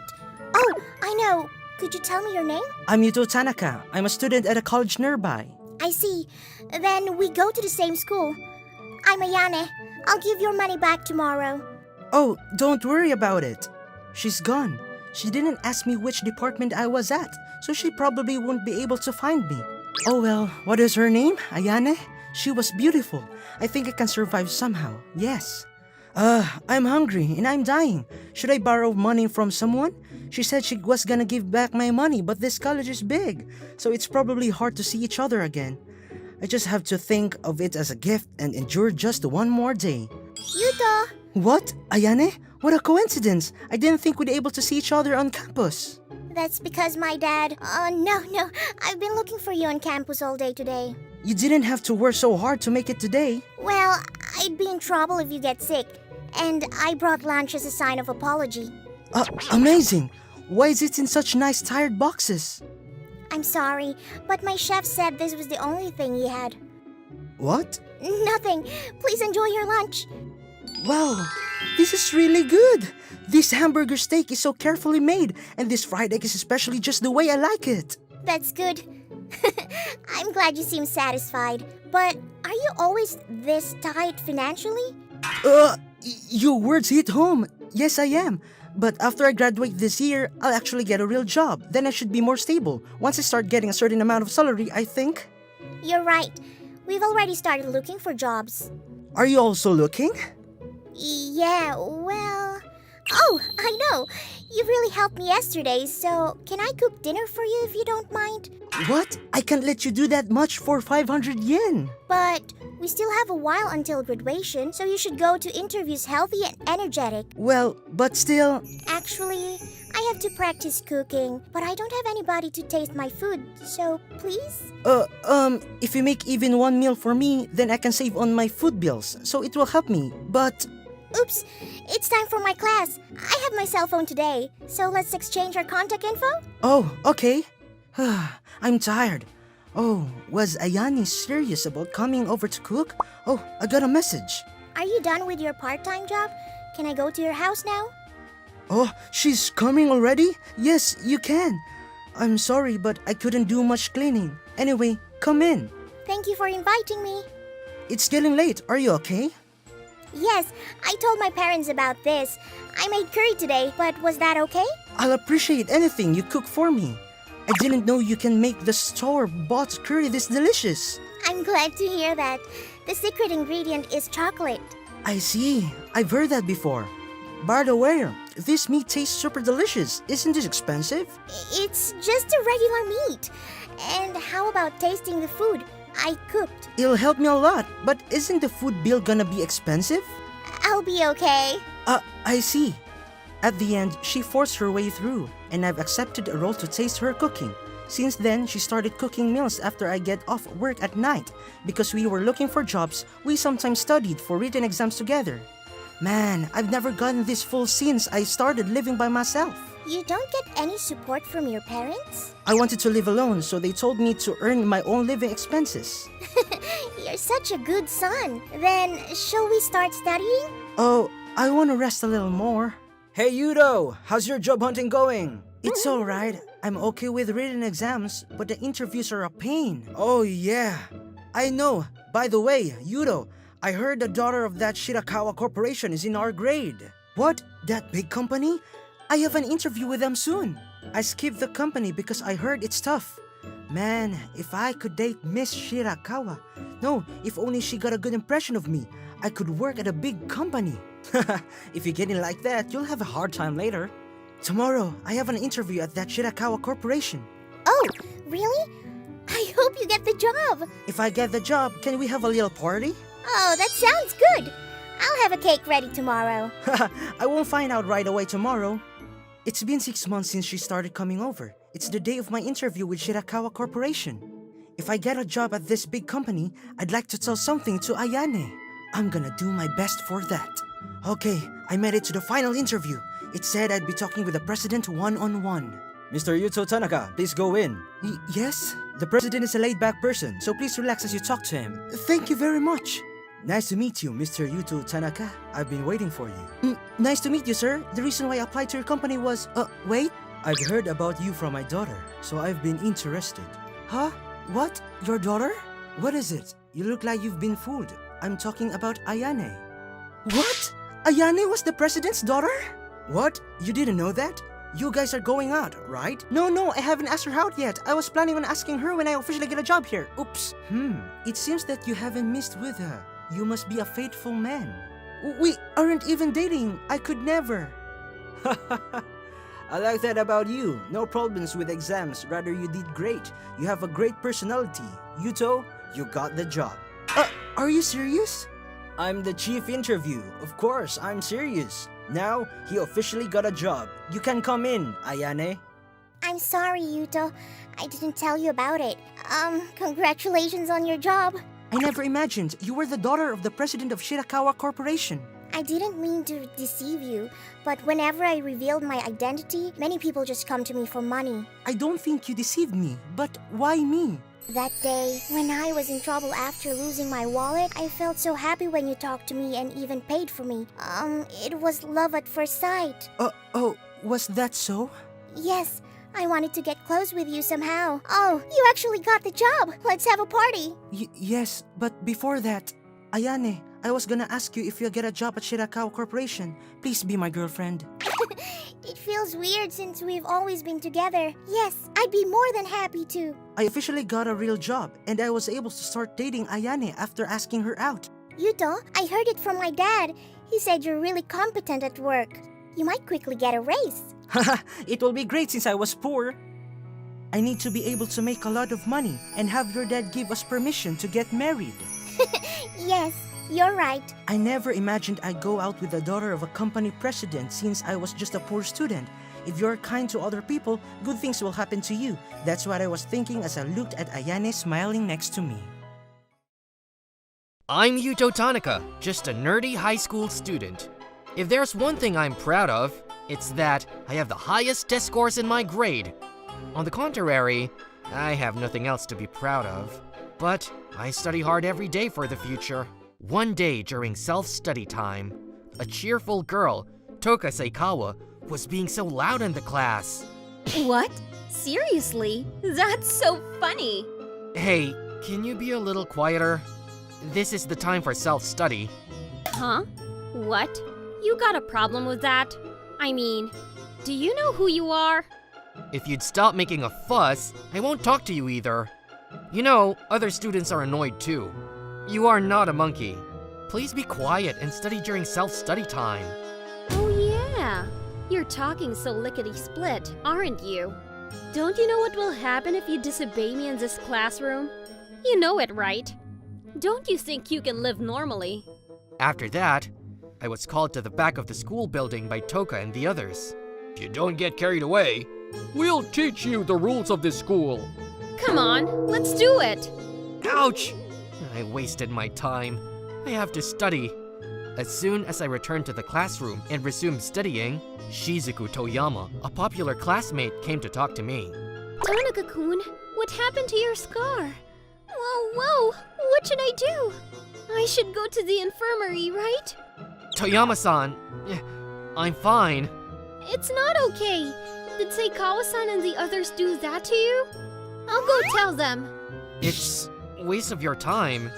Oh, I know. Could you tell me your name? I'm Yuto Tanaka. I'm a student at a college nearby. I see. Then we go to the same school. I'm Ayane. I'll give your money back tomorrow. Oh, don't worry about it. She's gone. She didn't ask me which department I was at, so she probably won't be able to find me. Oh well, what is her name? Ayane? She was beautiful. I think I can survive somehow. Yes. I'm hungry and I'm dying. Should I borrow money from someone? She said she was gonna give back my money, but this college is big, so it's probably hard to see each other again. I just have to think of it as a gift and endure just one more day. Yuto! What? Ayane? What a coincidence! I didn't think we'd be able to see each other on campus. That's because my dad... No. I've been looking for you on campus all day today. You didn't have to work so hard to make it today. Well, I'd be in trouble if you get sick. And I brought lunch as a sign of apology. Amazing! Why is it in such nice tired boxes? I'm sorry, but my chef said this was the only thing he had. What? Nothing. Please enjoy your lunch. Wow, this is really good. This hamburger steak is so carefully made, and this fried egg is especially just the way I like it. That's good. I'm glad you seem satisfied. But are you always this tight financially? Your words hit home. Yes, I am. But after I graduate this year, I'll actually get a real job. Then I should be more stable. Once I start getting a certain amount of salary, I think. You're right. We've already started looking for jobs. Are you also looking? Yeah, well... Oh, I know. You really helped me yesterday, so can I cook dinner for you if you don't mind? What? I can't let you do that much for 500 yen. But we still have a while until graduation, so you should go to interviews healthy and energetic. Well, but still... Actually, I have to practice cooking, but I don't have anybody to taste my food, so please? If you make even one meal for me, then I can save on my food bills, so it will help me, but... Oops, it's time for my class. I have my cell phone today, so let's exchange our contact info? Oh, okay. I'm tired. Oh, was Ayane serious about coming over to cook? Oh, I got a message. Are you done with your part-time job? Can I go to your house now? Oh, she's coming already? Yes, you can. I'm sorry, but I couldn't do much cleaning. Anyway, come in. Thank you for inviting me. It's getting late. Are you okay? Yes, I told my parents about this. I made curry today, but was that okay? I'll appreciate anything you cook for me. I didn't know you can make the store-bought curry this delicious. I'm glad to hear that. The secret ingredient is chocolate. I see. I've heard that before. By the way, this meat tastes super delicious. Isn't it expensive? It's just a regular meat. And how about tasting the food I cooked? It'll help me a lot, but isn't the food bill gonna be expensive? I'll be okay. I see. At the end, she forced her way through, and I've accepted a role to taste her cooking. Since then, she started cooking meals after I get off work at night. Because we were looking for jobs, we sometimes studied for written exams together. Man, I've never gotten this full since I started living by myself. You don't get any support from your parents? I wanted to live alone, so they told me to earn my own living expenses. You're such a good son. Then, shall we start studying? Oh, I want to rest a little more. Hey Yudo, how's your job hunting going? It's alright. I'm okay with written exams, but the interviews are a pain. Oh yeah, I know. By the way, Yudo, I heard the daughter of that Shirakawa Corporation is in our grade. What? That big company? I have an interview with them soon. I skipped the company because I heard it's tough. Man, if I could date Miss Shirakawa. No, if only she got a good impression of me, I could work at a big company. If you're getting like that, you'll have a hard time later. Tomorrow, I have an interview at that Shirakawa Corporation. Oh, really? I hope you get the job. If I get the job, can we have a little party? Oh, that sounds good. I'll have a cake ready tomorrow. I won't find out right away tomorrow. It's been 6 months since she started coming over, It's the day of my interview with Shirakawa Corporation. If I get a job at this big company, I'd like to tell something to Ayane. I'm gonna do my best for that. Okay, I made it to the final interview. It said I'd be talking with the president one-on-one. Mr. Yuto Tanaka, please go in. Yes? The president is a laid-back person, so please relax as you talk to him. Thank you very much. Nice to meet you, Mr. Yuto Tanaka. I've been waiting for you. Nice to meet you, sir. The reason why I applied to your company was... wait? I've heard about you from my daughter, so I've been interested. Huh? What? Your daughter? What is it? You look like you've been fooled. I'm talking about Ayane. What? Ayane was the president's daughter? What? You didn't know that? You guys are going out, right? No, I haven't asked her out yet. I was planning on asking her when I officially get a job here. Oops. It seems that you haven't missed with her. You must be a faithful man. We aren't even dating. I could never. I like that about you. No problems with exams. Rather, you did great. You have a great personality. Yuto, you got the job. Are you serious? I'm the chief interview. Of course, I'm serious. Now, he officially got a job. You can come in, Ayane. I'm sorry, Yuto. I didn't tell you about it. Congratulations on your job. I never imagined you were the daughter of the president of Shirakawa Corporation. I didn't mean to deceive you, but whenever I revealed my identity, many people just come to me for money. I don't think you deceived me, but why me? That day, when I was in trouble after losing my wallet, I felt so happy when you talked to me and even paid for me. It was love at first sight. Was that so? Yes, I wanted to get close with you somehow. Oh, you actually got the job. Let's have a party. Yes, but before that, Ayane, I was gonna ask you if you'll get a job at Shirakawa Corporation. Please be my girlfriend. It feels weird since we've always been together. Yes, I'd be more than happy to. I officially got a real job, and I was able to start dating Ayane after asking her out. Yuto, I heard it from my dad. He said you're really competent at work. You might quickly get a raise. Haha, it will be great since I was poor. I need to be able to make a lot of money and have your dad give us permission to get married. Yes, you're right. I never imagined I'd go out with the daughter of a company president since I was just a poor student. If you're kind to other people, good things will happen to you. That's what I was thinking as I looked at Ayane smiling next to me. I'm Yuto Tanaka, just a nerdy high school student. If there's one thing I'm proud of, it's that I have the highest test scores in my grade. On the contrary, I have nothing else to be proud of. But I study hard every day for the future. One day during self-study time, a cheerful girl, Toka Seikawa, was being so loud in the class. What? Seriously? That's so funny. Hey, can you be a little quieter? This is the time for self-study. Huh? What? You got a problem with that? I mean, do you know who you are? If you'd stop making a fuss, I won't talk to you either. You know, other students are annoyed too. You are not a monkey. Please be quiet and study during self-study time. Oh yeah, you're talking so lickety-split, aren't you? Don't you know what will happen if you disobey me in this classroom? You know it, right? Don't you think you can live normally? After that, I was called to the back of the school building by Toka and the others. If you don't get carried away, we'll teach you the rules of this school. Come on, let's do it! Ouch! I wasted my time. I have to study. As soon as I returned to the classroom and resumed studying, Shizuku Toyama, a popular classmate, came to talk to me. Tanaka-kun, what happened to your scar? Whoa, what should I do? I should go to the infirmary, right? Toyama-san, I'm fine. It's not okay. Did Seikawa-san and the others do that to you? I'll go tell them. It's a waste of your time.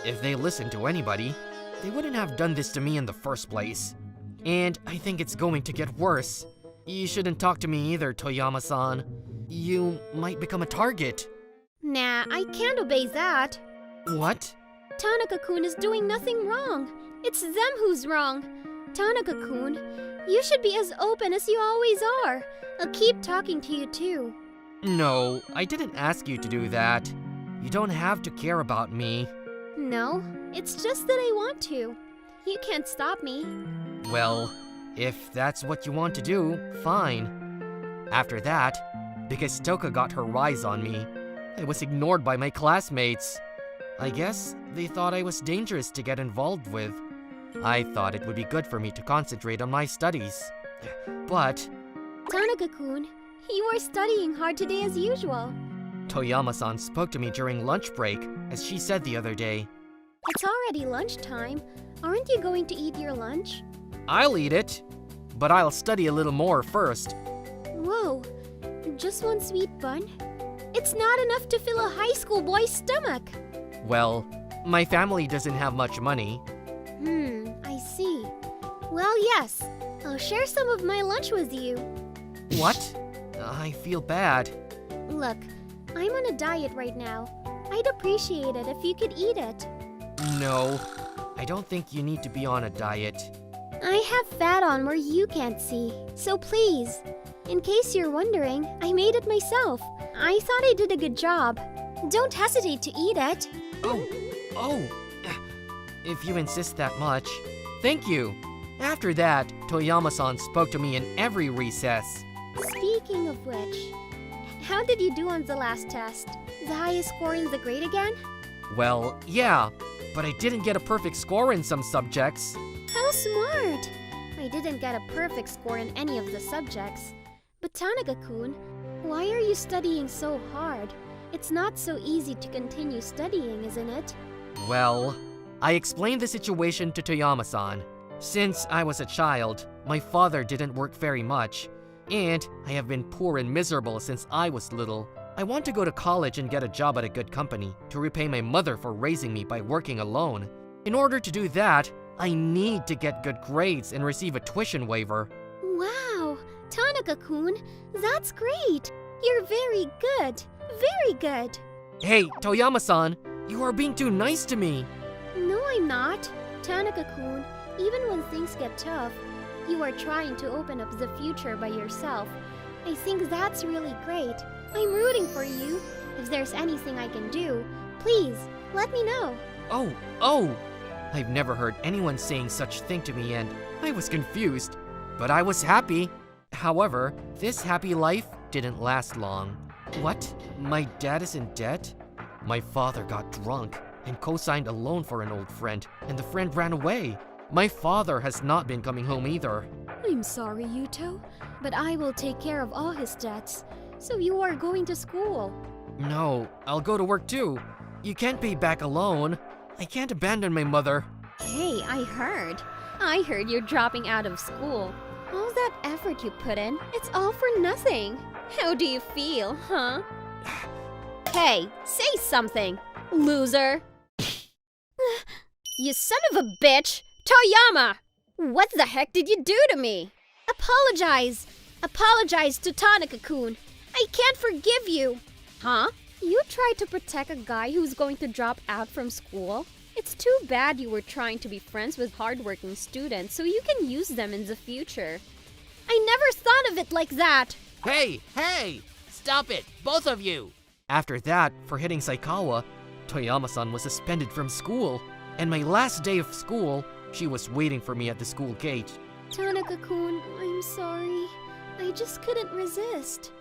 If they listened to anybody, they wouldn't have done this to me in the first place. And I think it's going to get worse. You shouldn't talk to me either, Toyama-san. You might become a target. Nah, I can't obey that. What? Tanaka-kun is doing nothing wrong. It's them who's wrong. Tanaka-kun, you should be as open as you always are. I'll keep talking to you too. No, I didn't ask you to do that. You don't have to care about me. No, it's just that I want to. You can't stop me. Well, if that's what you want to do, fine. After that, because Toka got her rise on me. I was ignored by my classmates. I guess they thought I was dangerous to get involved with. I thought it would be good for me to concentrate on my studies. But Tanaka-kun, you are studying hard today as usual. Toyama-san spoke to me during lunch break, as she said the other day. It's already lunchtime. Aren't you going to eat your lunch? I'll eat it, but I'll study a little more first. Whoa, just one sweet bun? It's not enough to fill a high school boy's stomach. Well, my family doesn't have much money. I see. Well, yes, I'll share some of my lunch with you. What? I feel bad. Look, I'm on a diet right now. I'd appreciate it if you could eat it. No, I don't think you need to be on a diet. I have fat on where you can't see, so please. In case you're wondering, I made it myself. I thought I did a good job. Don't hesitate to eat it. Oh, if you insist that much. Thank you. After that, Toyama-san spoke to me in every recess. Speaking of which, how did you do on the last test? The highest score in the grade again? Well, yeah, but I didn't get a perfect score in some subjects. How smart! I didn't get a perfect score in any of the subjects. But Tanaka-kun, why are you studying so hard? It's not so easy to continue studying, isn't it? Well, I explained the situation to Toyama-san. Since I was a child, my father didn't work very much, and I have been poor and miserable since I was little. I want to go to college and get a job at a good company to repay my mother for raising me by working alone. In order to do that, I need to get good grades and receive a tuition waiver. Wow! Tanaka-kun, that's great! You're very good! Very good! Hey, Toyama-san, you are being too nice to me. No, I'm not. Tanaka-kun, even when things get tough, you are trying to open up the future by yourself. I think that's really great. I'm rooting for you. If there's anything I can do, please, let me know. Oh! I've never heard anyone saying such thing to me and I was confused, but I was happy. However, this happy life didn't last long. What? My dad is in debt? My father got drunk and co-signed a loan for an old friend, and the friend ran away. My father has not been coming home either. I'm sorry, Yuto, but I will take care of all his debts. So you are going to school. No, I'll go to work too. You can't pay back a loan. I can't abandon my mother. Hey, I heard you're dropping out of school. All that effort you put in, it's all for nothing. How do you feel, huh? Hey, say something, loser. You son of a bitch! Toyama! What the heck did you do to me? Apologize! Apologize to Tanaka-kun. I can't forgive you! Huh? You tried to protect a guy who's going to drop out from school? It's too bad you were trying to be friends with hardworking students so you can use them in the future. I never thought of it like that! Hey! Stop it, both of you! After that, for hitting Saikawa, Toyama-san was suspended from school. And my last day of school, she was waiting for me at the school gate. Tanaka-kun, I'm sorry. I just couldn't resist.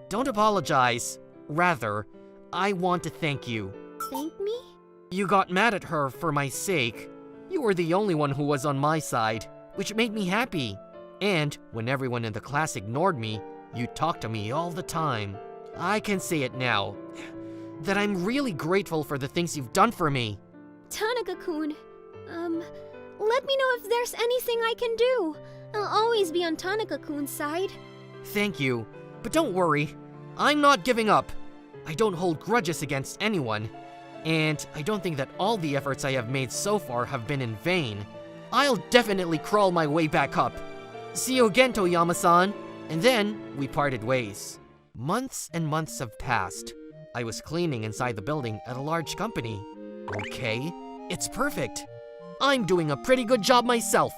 Don't apologize. Rather, I want to thank you. Thank me? You got mad at her for my sake. You were the only one who was on my side, which made me happy. And when everyone in the class ignored me, you talked to me all the time. I can say it now, that I'm really grateful for the things you've done for me. Tanaka-kun, let me know if there's anything I can do. I'll always be on Tanaka-kun's side. Thank you, but don't worry. I'm not giving up. I don't hold grudges against anyone. And I don't think that all the efforts I have made so far have been in vain. I'll definitely crawl my way back up. See you again, Toyama-san. And then we parted ways. Months and months have passed. I was cleaning inside the building at a large company. Okay, it's perfect. I'm doing a pretty good job myself.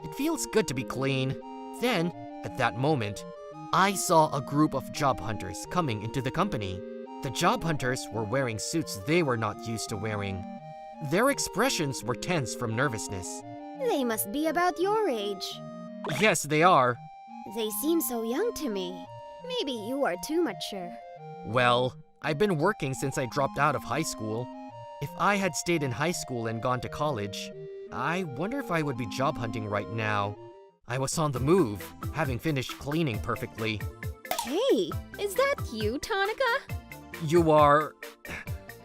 It feels good to be clean. Then, at that moment, I saw a group of job hunters coming into the company. The job hunters were wearing suits they were not used to wearing. Their expressions were tense from nervousness. They must be about your age. Yes, they are. They seem so young to me. Maybe you are too mature. Well, I've been working since I dropped out of high school. If I had stayed in high school and gone to college, I wonder if I would be job hunting right now. I was on the move, having finished cleaning perfectly. Hey, is that you, Tanaka? You are...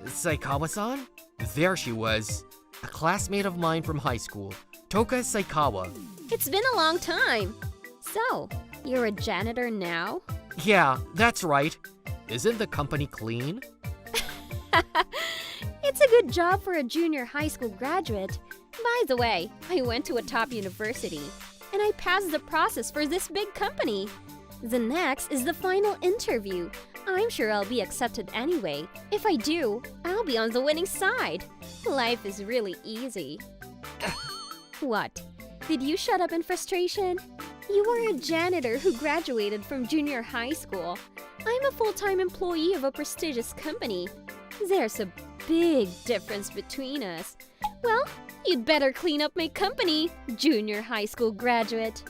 Saikawa-san? There she was. A classmate of mine from high school, Toka Saikawa. It's been a long time. So, you're a janitor now? Yeah, that's right. Isn't the company clean? It's a good job for a junior high school graduate. By the way, I went to a top university, and I passed the process for this big company. The next is the final interview. I'm sure I'll be accepted anyway. If I do, I'll be on the winning side. Life is really easy. What? Did you shut up in frustration? You are a janitor who graduated from junior high school. I'm a full-time employee of a prestigious company. There's a big difference between us. Well, you'd better clean up my company, junior high school graduate.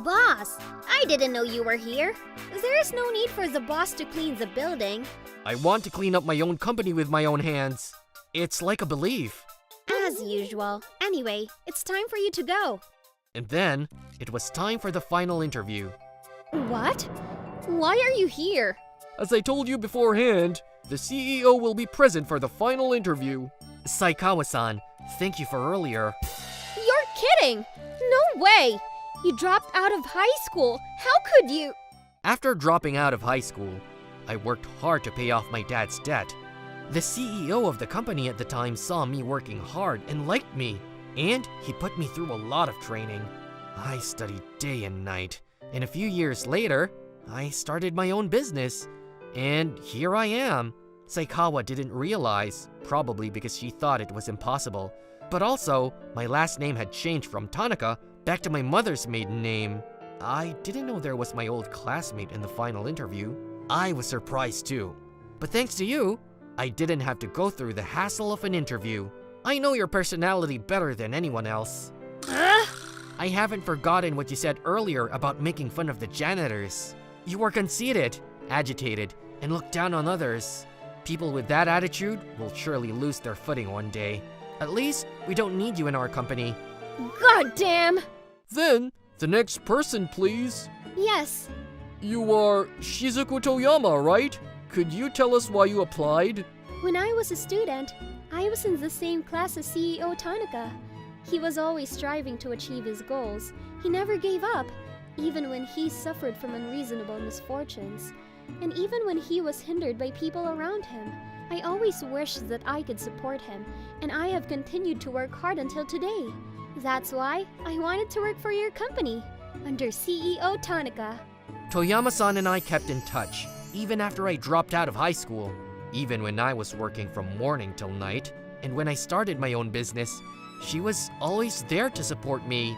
Boss, I didn't know you were here. There is no need for the boss to clean the building. I want to clean up my own company with my own hands. It's like a belief. As usual. Anyway, it's time for you to go. And then, it was time for the final interview. What? Why are you here? As I told you beforehand, the CEO will be present for the final interview. Saikawa-san, thank you for earlier. You're kidding! No way! You dropped out of high school. How could you? After dropping out of high school, I worked hard to pay off my dad's debt. The CEO of the company at the time saw me working hard and liked me, and he put me through a lot of training. I studied day and night, and a few years later, I started my own business. And here I am. Saikawa didn't realize, probably because she thought it was impossible. But also, my last name had changed from Tanaka back to my mother's maiden name. I didn't know there was my old classmate in the final interview. I was surprised too. But thanks to you, I didn't have to go through the hassle of an interview. I know your personality better than anyone else. I haven't forgotten what you said earlier about making fun of the janitors. You are conceited, agitated, and look down on others. People with that attitude will surely lose their footing one day. At least, we don't need you in our company. God damn! Then, the next person, please. Yes. You are Shizuku Toyama, right? Could you tell us why you applied? When I was a student, I was in the same class as CEO Tanaka. He was always striving to achieve his goals. He never gave up, even when he suffered from unreasonable misfortunes. And even when he was hindered by people around him, I always wished that I could support him, and I have continued to work hard until today. That's why I wanted to work for your company, under CEO Tanaka. Toyama-san and I kept in touch, even after I dropped out of high school. Even when I was working from morning till night, and when I started my own business, she was always there to support me.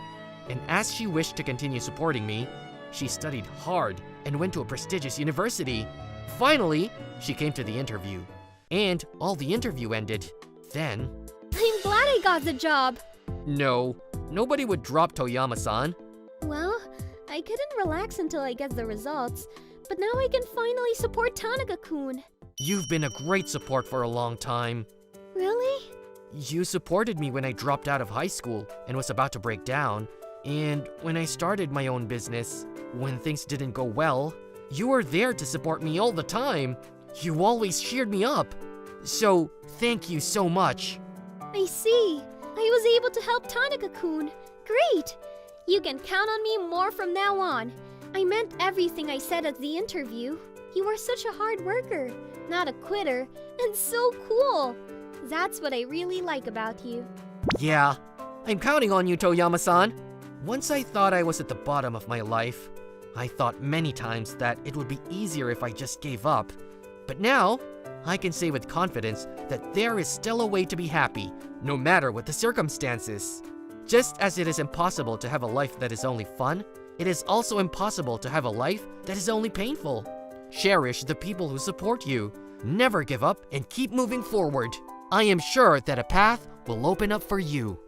And as she wished to continue supporting me, she studied hard and went to a prestigious university. Finally, she came to the interview. And all the interview ended. Then... I'm glad I got the job. No, nobody would drop Toyama-san. Well, I couldn't relax until I get the results, but now I can finally support Tanaka-kun. You've been a great support for a long time. Really? You supported me when I dropped out of high school and was about to break down. And when I started my own business, when things didn't go well, you were there to support me all the time. You always cheered me up. So, thank you so much. I see. I was able to help Tanaka-kun. Great! You can count on me more from now on. I meant everything I said at the interview. You are such a hard worker, not a quitter, and so cool. That's what I really like about you. Yeah, I'm counting on you, Toyama-san. Once I thought I was at the bottom of my life. I thought many times that it would be easier if I just gave up. But now, I can say with confidence that there is still a way to be happy, no matter what the circumstances. Just as it is impossible to have a life that is only fun, it is also impossible to have a life that is only painful. Cherish the people who support you. Never give up and keep moving forward. I am sure that a path will open up for you.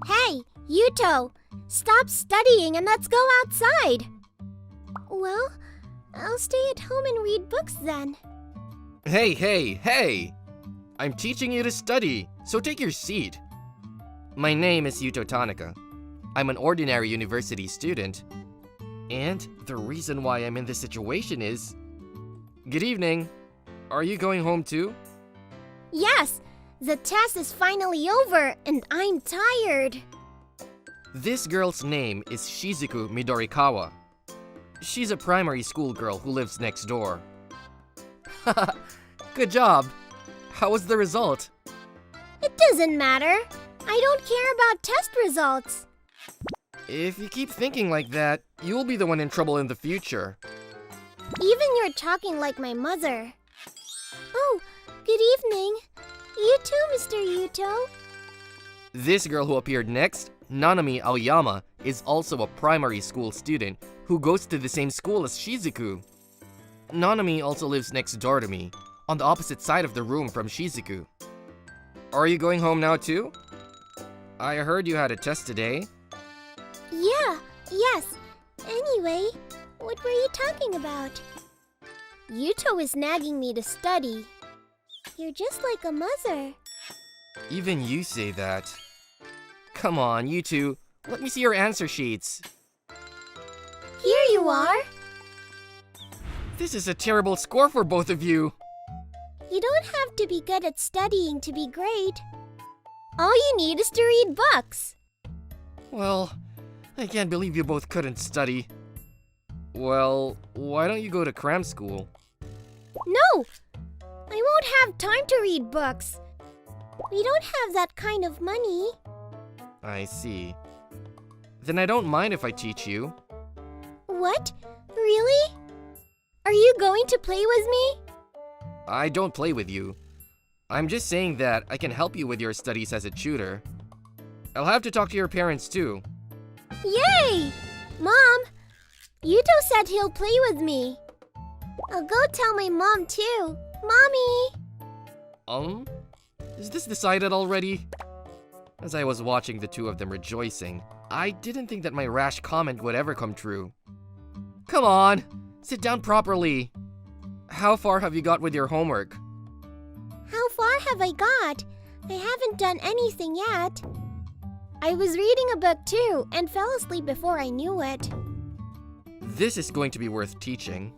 Hey, Yuto! Stop studying and let's go outside. Well, I'll stay at home and read books then. Hey! I'm teaching you to study, so take your seat. My name is Yuto Tanaka. I'm an ordinary university student. And the reason why I'm in this situation is... Good evening. Are you going home too? Yes, the test is finally over and I'm tired. This girl's name is Shizuku Midorikawa. She's a primary school girl who lives next door. Good job. How was the result? It doesn't matter. I don't care about test results. If you keep thinking like that, you'll be the one in trouble in the future. Even you're talking like my mother. Oh, good evening. You too, Mr. Yuto. This girl who appeared next, Nanami Aoyama, is also a primary school student who goes to the same school as Shizuku. Nanami also lives next door to me, on the opposite side of the room from Shizuku. Are you going home now too? I heard you had a test today. Yes. Anyway, what were you talking about? Yuto is nagging me to study. You're just like a mother. Even you say that. Come on, you two. Let me see your answer sheets. Here you are. This is a terrible score for both of you. You don't have to be good at studying to be great. All you need is to read books. Well, I can't believe you both couldn't study. Well, why don't you go to cram school? No! I won't have time to read books. We don't have that kind of money. I see. Then I don't mind if I teach you. What? Really? Are you going to play with me? I don't play with you. I'm just saying that I can help you with your studies as a tutor. I'll have to talk to your parents too. Yay! Mom, Yuto said he'll play with me. I'll go tell my mom too. Mommy! Is this decided already? As I was watching the two of them rejoicing, I didn't think that my rash comment would ever come true. Come on, sit down properly. How far have you got with your homework? How far have I got? I haven't done anything yet. I was reading a book too and fell asleep before I knew it. This is going to be worth teaching.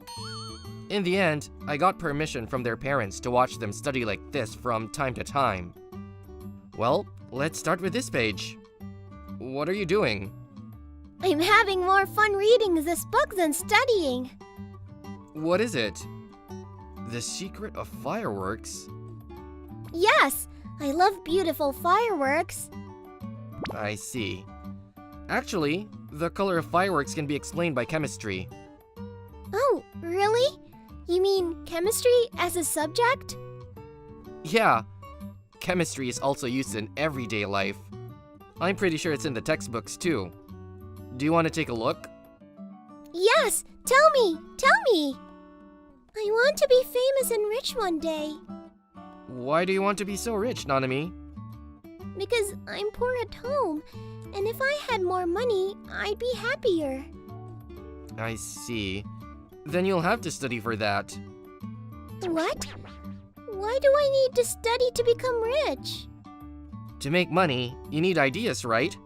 In the end, I got permission from their parents to watch them study like this from time to time. Well, let's start with this page. What are you doing? I'm having more fun reading this book than studying. What is it? The Secret of Fireworks? Yes, I love beautiful fireworks. I see. Actually, the color of fireworks can be explained by chemistry. Oh, really? You mean chemistry as a subject? Yeah. Chemistry is also used in everyday life. I'm pretty sure it's in the textbooks too. Do you want to take a look? Yes, tell me! I want to be famous and rich one day. Why do you want to be so rich, Nanami? Because I'm poor at home, and if I had more money, I'd be happier. I see. Then you'll have to study for that. What? Why do I need to study to become rich? To make money, you need ideas, right?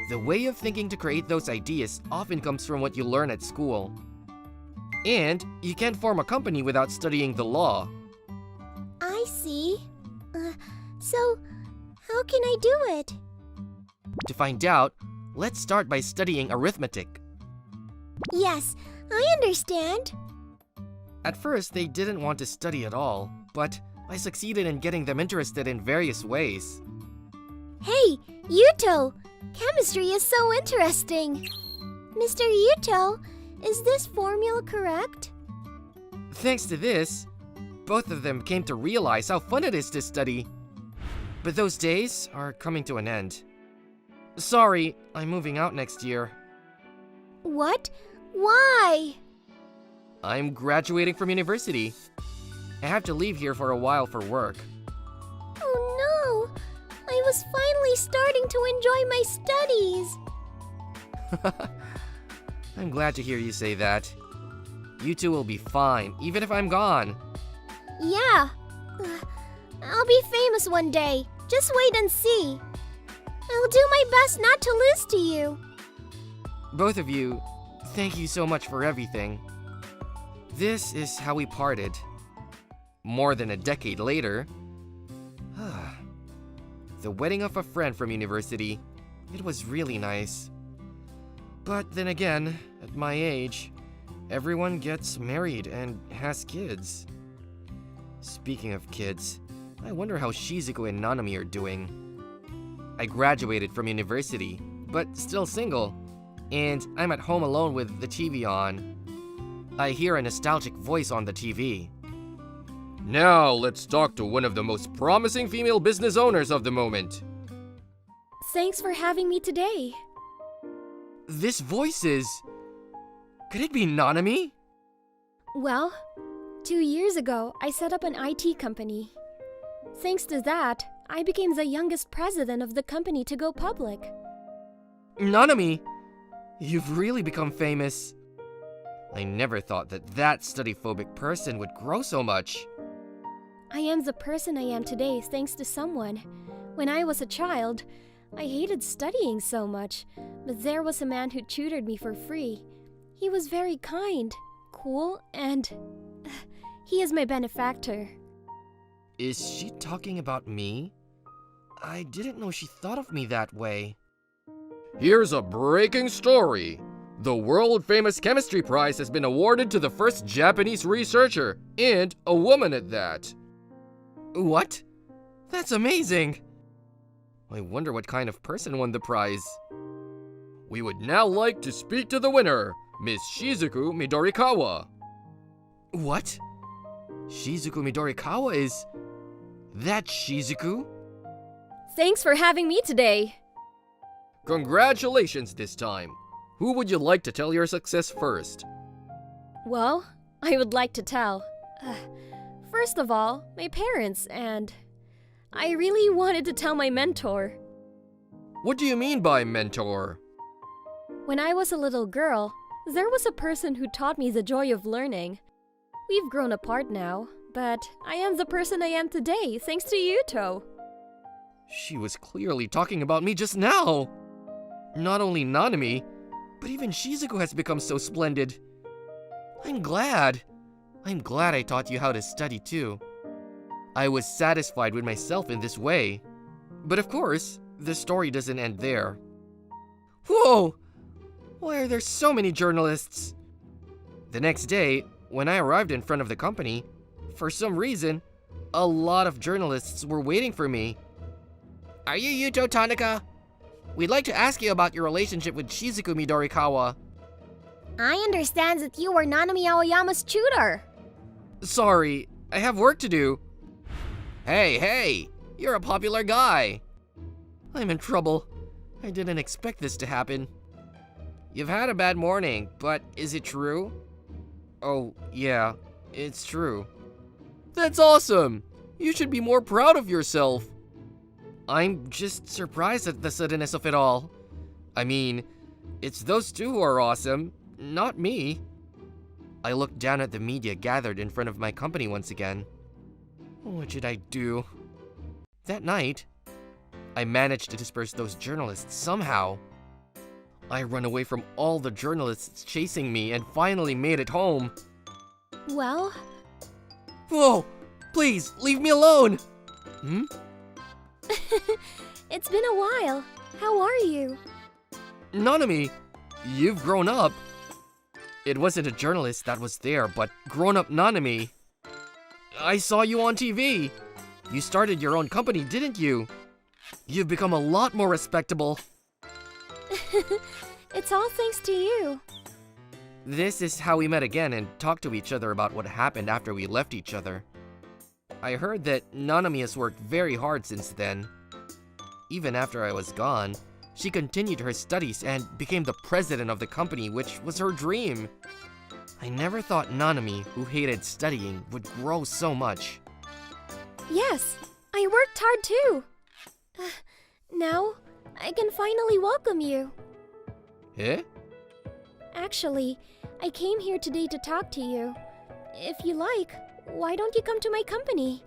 The way of thinking to create those ideas often comes from what you learn at school. And you can't form a company without studying the law. I see. So, how can I do it? To find out, let's start by studying arithmetic. Yes, I understand. At first, they didn't want to study at all, but I succeeded in getting them interested in various ways. Hey, Yuto! Chemistry is so interesting. Mr. Yuto, is this formula correct? Thanks to this, both of them came to realize how fun it is to study. But those days are coming to an end. Sorry, I'm moving out next year. What? Why? I'm graduating from university. I have to leave here for a while for work. Oh no! I was finally starting to enjoy my studies. I'm glad to hear you say that. You two will be fine, even if I'm gone. Yeah. I'll be famous one day. Just wait and see. I'll do my best not to lose to you. Both of you, thank you so much for everything. This is how we parted. More than a decade later. The wedding of a friend from university. It was really nice. But then again, at my age, everyone gets married and has kids. Speaking of kids, I wonder how Shizuku and Nanami are doing. I graduated from university, but still single, and I'm at home alone with the TV on. I hear a nostalgic voice on the TV. Now let's talk to one of the most promising female business owners of the moment. Thanks for having me today. This voice is... Could it be Nanami? Well, 2 years ago, I set up an IT company. Thanks to that, I became the youngest president of the company to go public. Nanami, you've really become famous. I never thought that study-phobic person would grow so much. I am the person I am today thanks to someone. When I was a child, I hated studying so much, but there was a man who tutored me for free. He was very kind, cool, and he is my benefactor. Is she talking about me? I didn't know she thought of me that way. Here's a breaking story. The world-famous chemistry prize has been awarded to the first Japanese researcher, and a woman at that. What? That's amazing! I wonder what kind of person won the prize. We would now like to speak to the winner, Miss Shizuku Midorikawa. What? Shizuku Midorikawa is... That Shizuku? Thanks for having me today. Congratulations this time. Who would you like to tell your success first? Well, I would like to tell. First of all, my parents, and I really wanted to tell my mentor. What do you mean by mentor? When I was a little girl, there was a person who taught me the joy of learning. We've grown apart now, but I am the person I am today thanks to Yuto. She was clearly talking about me just now. Not only Nanami, but even Shizuku has become so splendid. I'm glad. I'm glad I taught you how to study too. I was satisfied with myself in this way. But of course, the story doesn't end there. Whoa! Why are there so many journalists? The next day, when I arrived in front of the company, for some reason, a lot of journalists were waiting for me. Are you Yuto Tanaka? We'd like to ask you about your relationship with Shizuku Midorikawa. I understand that you were Nanami Aoyama's tutor. Sorry, I have work to do. Hey, you're a popular guy. I'm in trouble. I didn't expect this to happen. You've had a bad morning, but is it true? Oh, yeah, it's true. That's awesome! You should be more proud of yourself. I'm just surprised at the suddenness of it all. I mean, it's those two who are awesome, not me. I looked down at the media gathered in front of my company once again. What should I do? That night, I managed to disperse those journalists somehow. I ran away from all the journalists chasing me and finally made it home. Well? Whoa! Please, leave me alone! It's been a while. How are you? Nanami, you've grown up. It wasn't a journalist that was there, but grown-up Nanami. I saw you on TV. You started your own company, didn't you? You've become a lot more respectable. It's all thanks to you. This is how we met again and talked to each other about what happened after we left each other. I heard that Nanami has worked very hard since then. Even after I was gone, she continued her studies and became the president of the company, which was her dream. I never thought Nanami, who hated studying, would grow so much. Yes, I worked hard too. Now, I can finally welcome you. Eh? Actually, I came here today to talk to you. If you like, why don't you come to my company?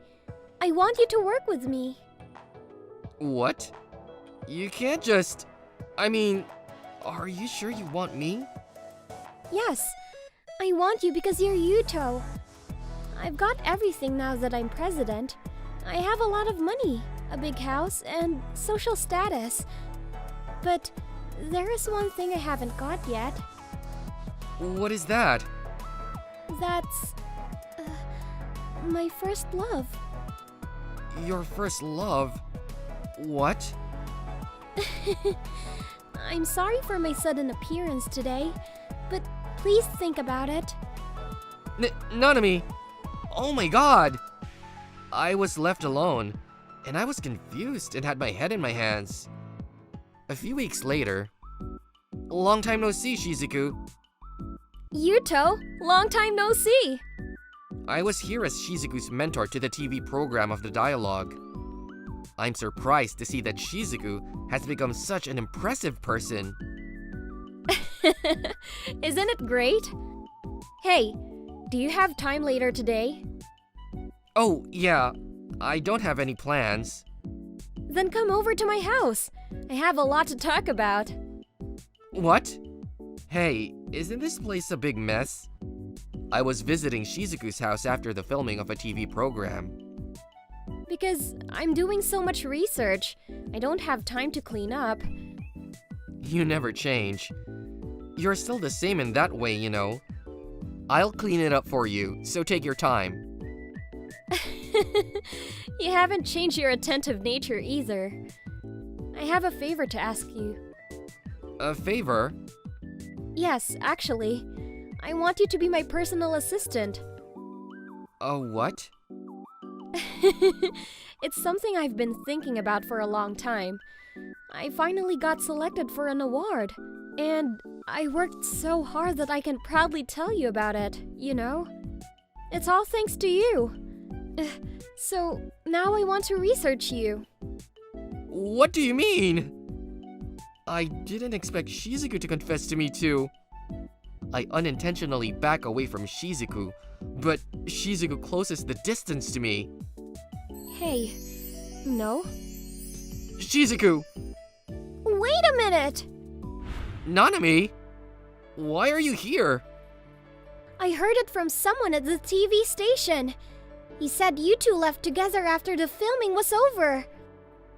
I want you to work with me. What? You can't just... I mean, are you sure you want me? Yes, I want you because you're Yuto. I've got everything now that I'm president. I have a lot of money, a big house, and social status. But there is one thing I haven't got yet. What is that? That's... my first love. Your first love? What? I'm sorry for my sudden appearance today, but please think about it. Nanami! Oh my god! I was left alone, and I was confused and had my head in my hands. A few weeks later... Long time no see, Shizuku. Yuto, long time no see. I was here as Shizuku's mentor to the TV program of the dialogue. I'm surprised to see that Shizuku has become such an impressive person. Isn't it great? Hey, do you have time later today? Oh, yeah. I don't have any plans. Then come over to my house. I have a lot to talk about. What? Hey, isn't this place a big mess? I was visiting Shizuku's house after the filming of a TV program. Because I'm doing so much research, I don't have time to clean up. You never change. You're still the same in that way, you know. I'll clean it up for you, so take your time. You haven't changed your attentive nature either. I have a favor to ask you. A favor? Yes, actually. I want you to be my personal assistant. A what? It's something I've been thinking about for a long time. I finally got selected for an award, and I worked so hard that I can proudly tell you about it, you know? It's all thanks to you. So now I want to research you. What do you mean? I didn't expect Shizuku to confess to me too. I unintentionally back away from Shizuku, but Shizuku closes the distance to me. Hey, no? Shizuku! Wait a minute! Nanami! Why are you here? I heard it from someone at the TV station. He said you two left together after the filming was over.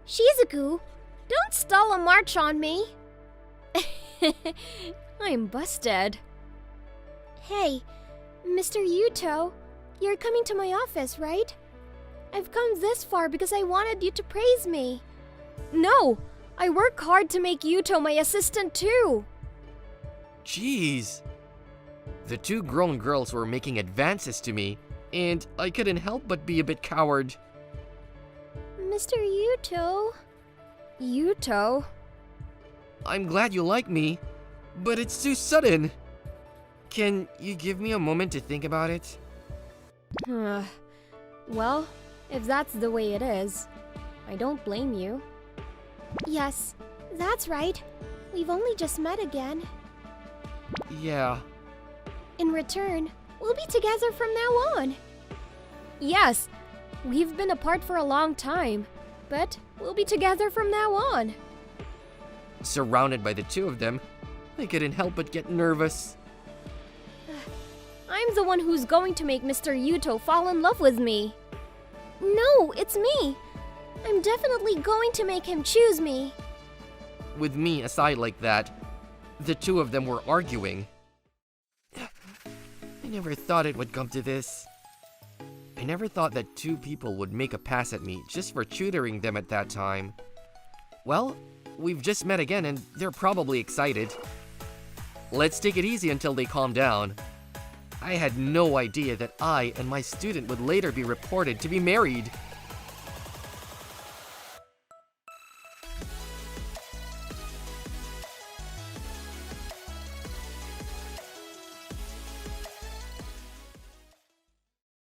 Shizuku, don't stall a march on me. I'm busted. Hey, Mr. Yuto, you're coming to my office, right? I've come this far because I wanted you to praise me. No, I work hard to make Yuto my assistant too. Jeez. The two grown girls were making advances to me, and I couldn't help but be a bit coward. Mr. Yuto. Yuto? I'm glad you like me, but it's too sudden. Can you give me a moment to think about it? Well, if that's the way it is, I don't blame you. Yes, that's right. We've only just met again. Yeah. In return, we'll be together from now on. Yes, we've been apart for a long time, but we'll be together from now on. Surrounded by the two of them, I couldn't help but get nervous. I'm the one who's going to make Mr. Yuto fall in love with me. No, it's me. I'm definitely going to make him choose me. With me aside like that, the two of them were arguing. I never thought it would come to this. I never thought that two people would make a pass at me just for tutoring them at that time. Well, we've just met again and they're probably excited. Let's take it easy until they calm down. I had no idea that I and my student would later be reported to be married.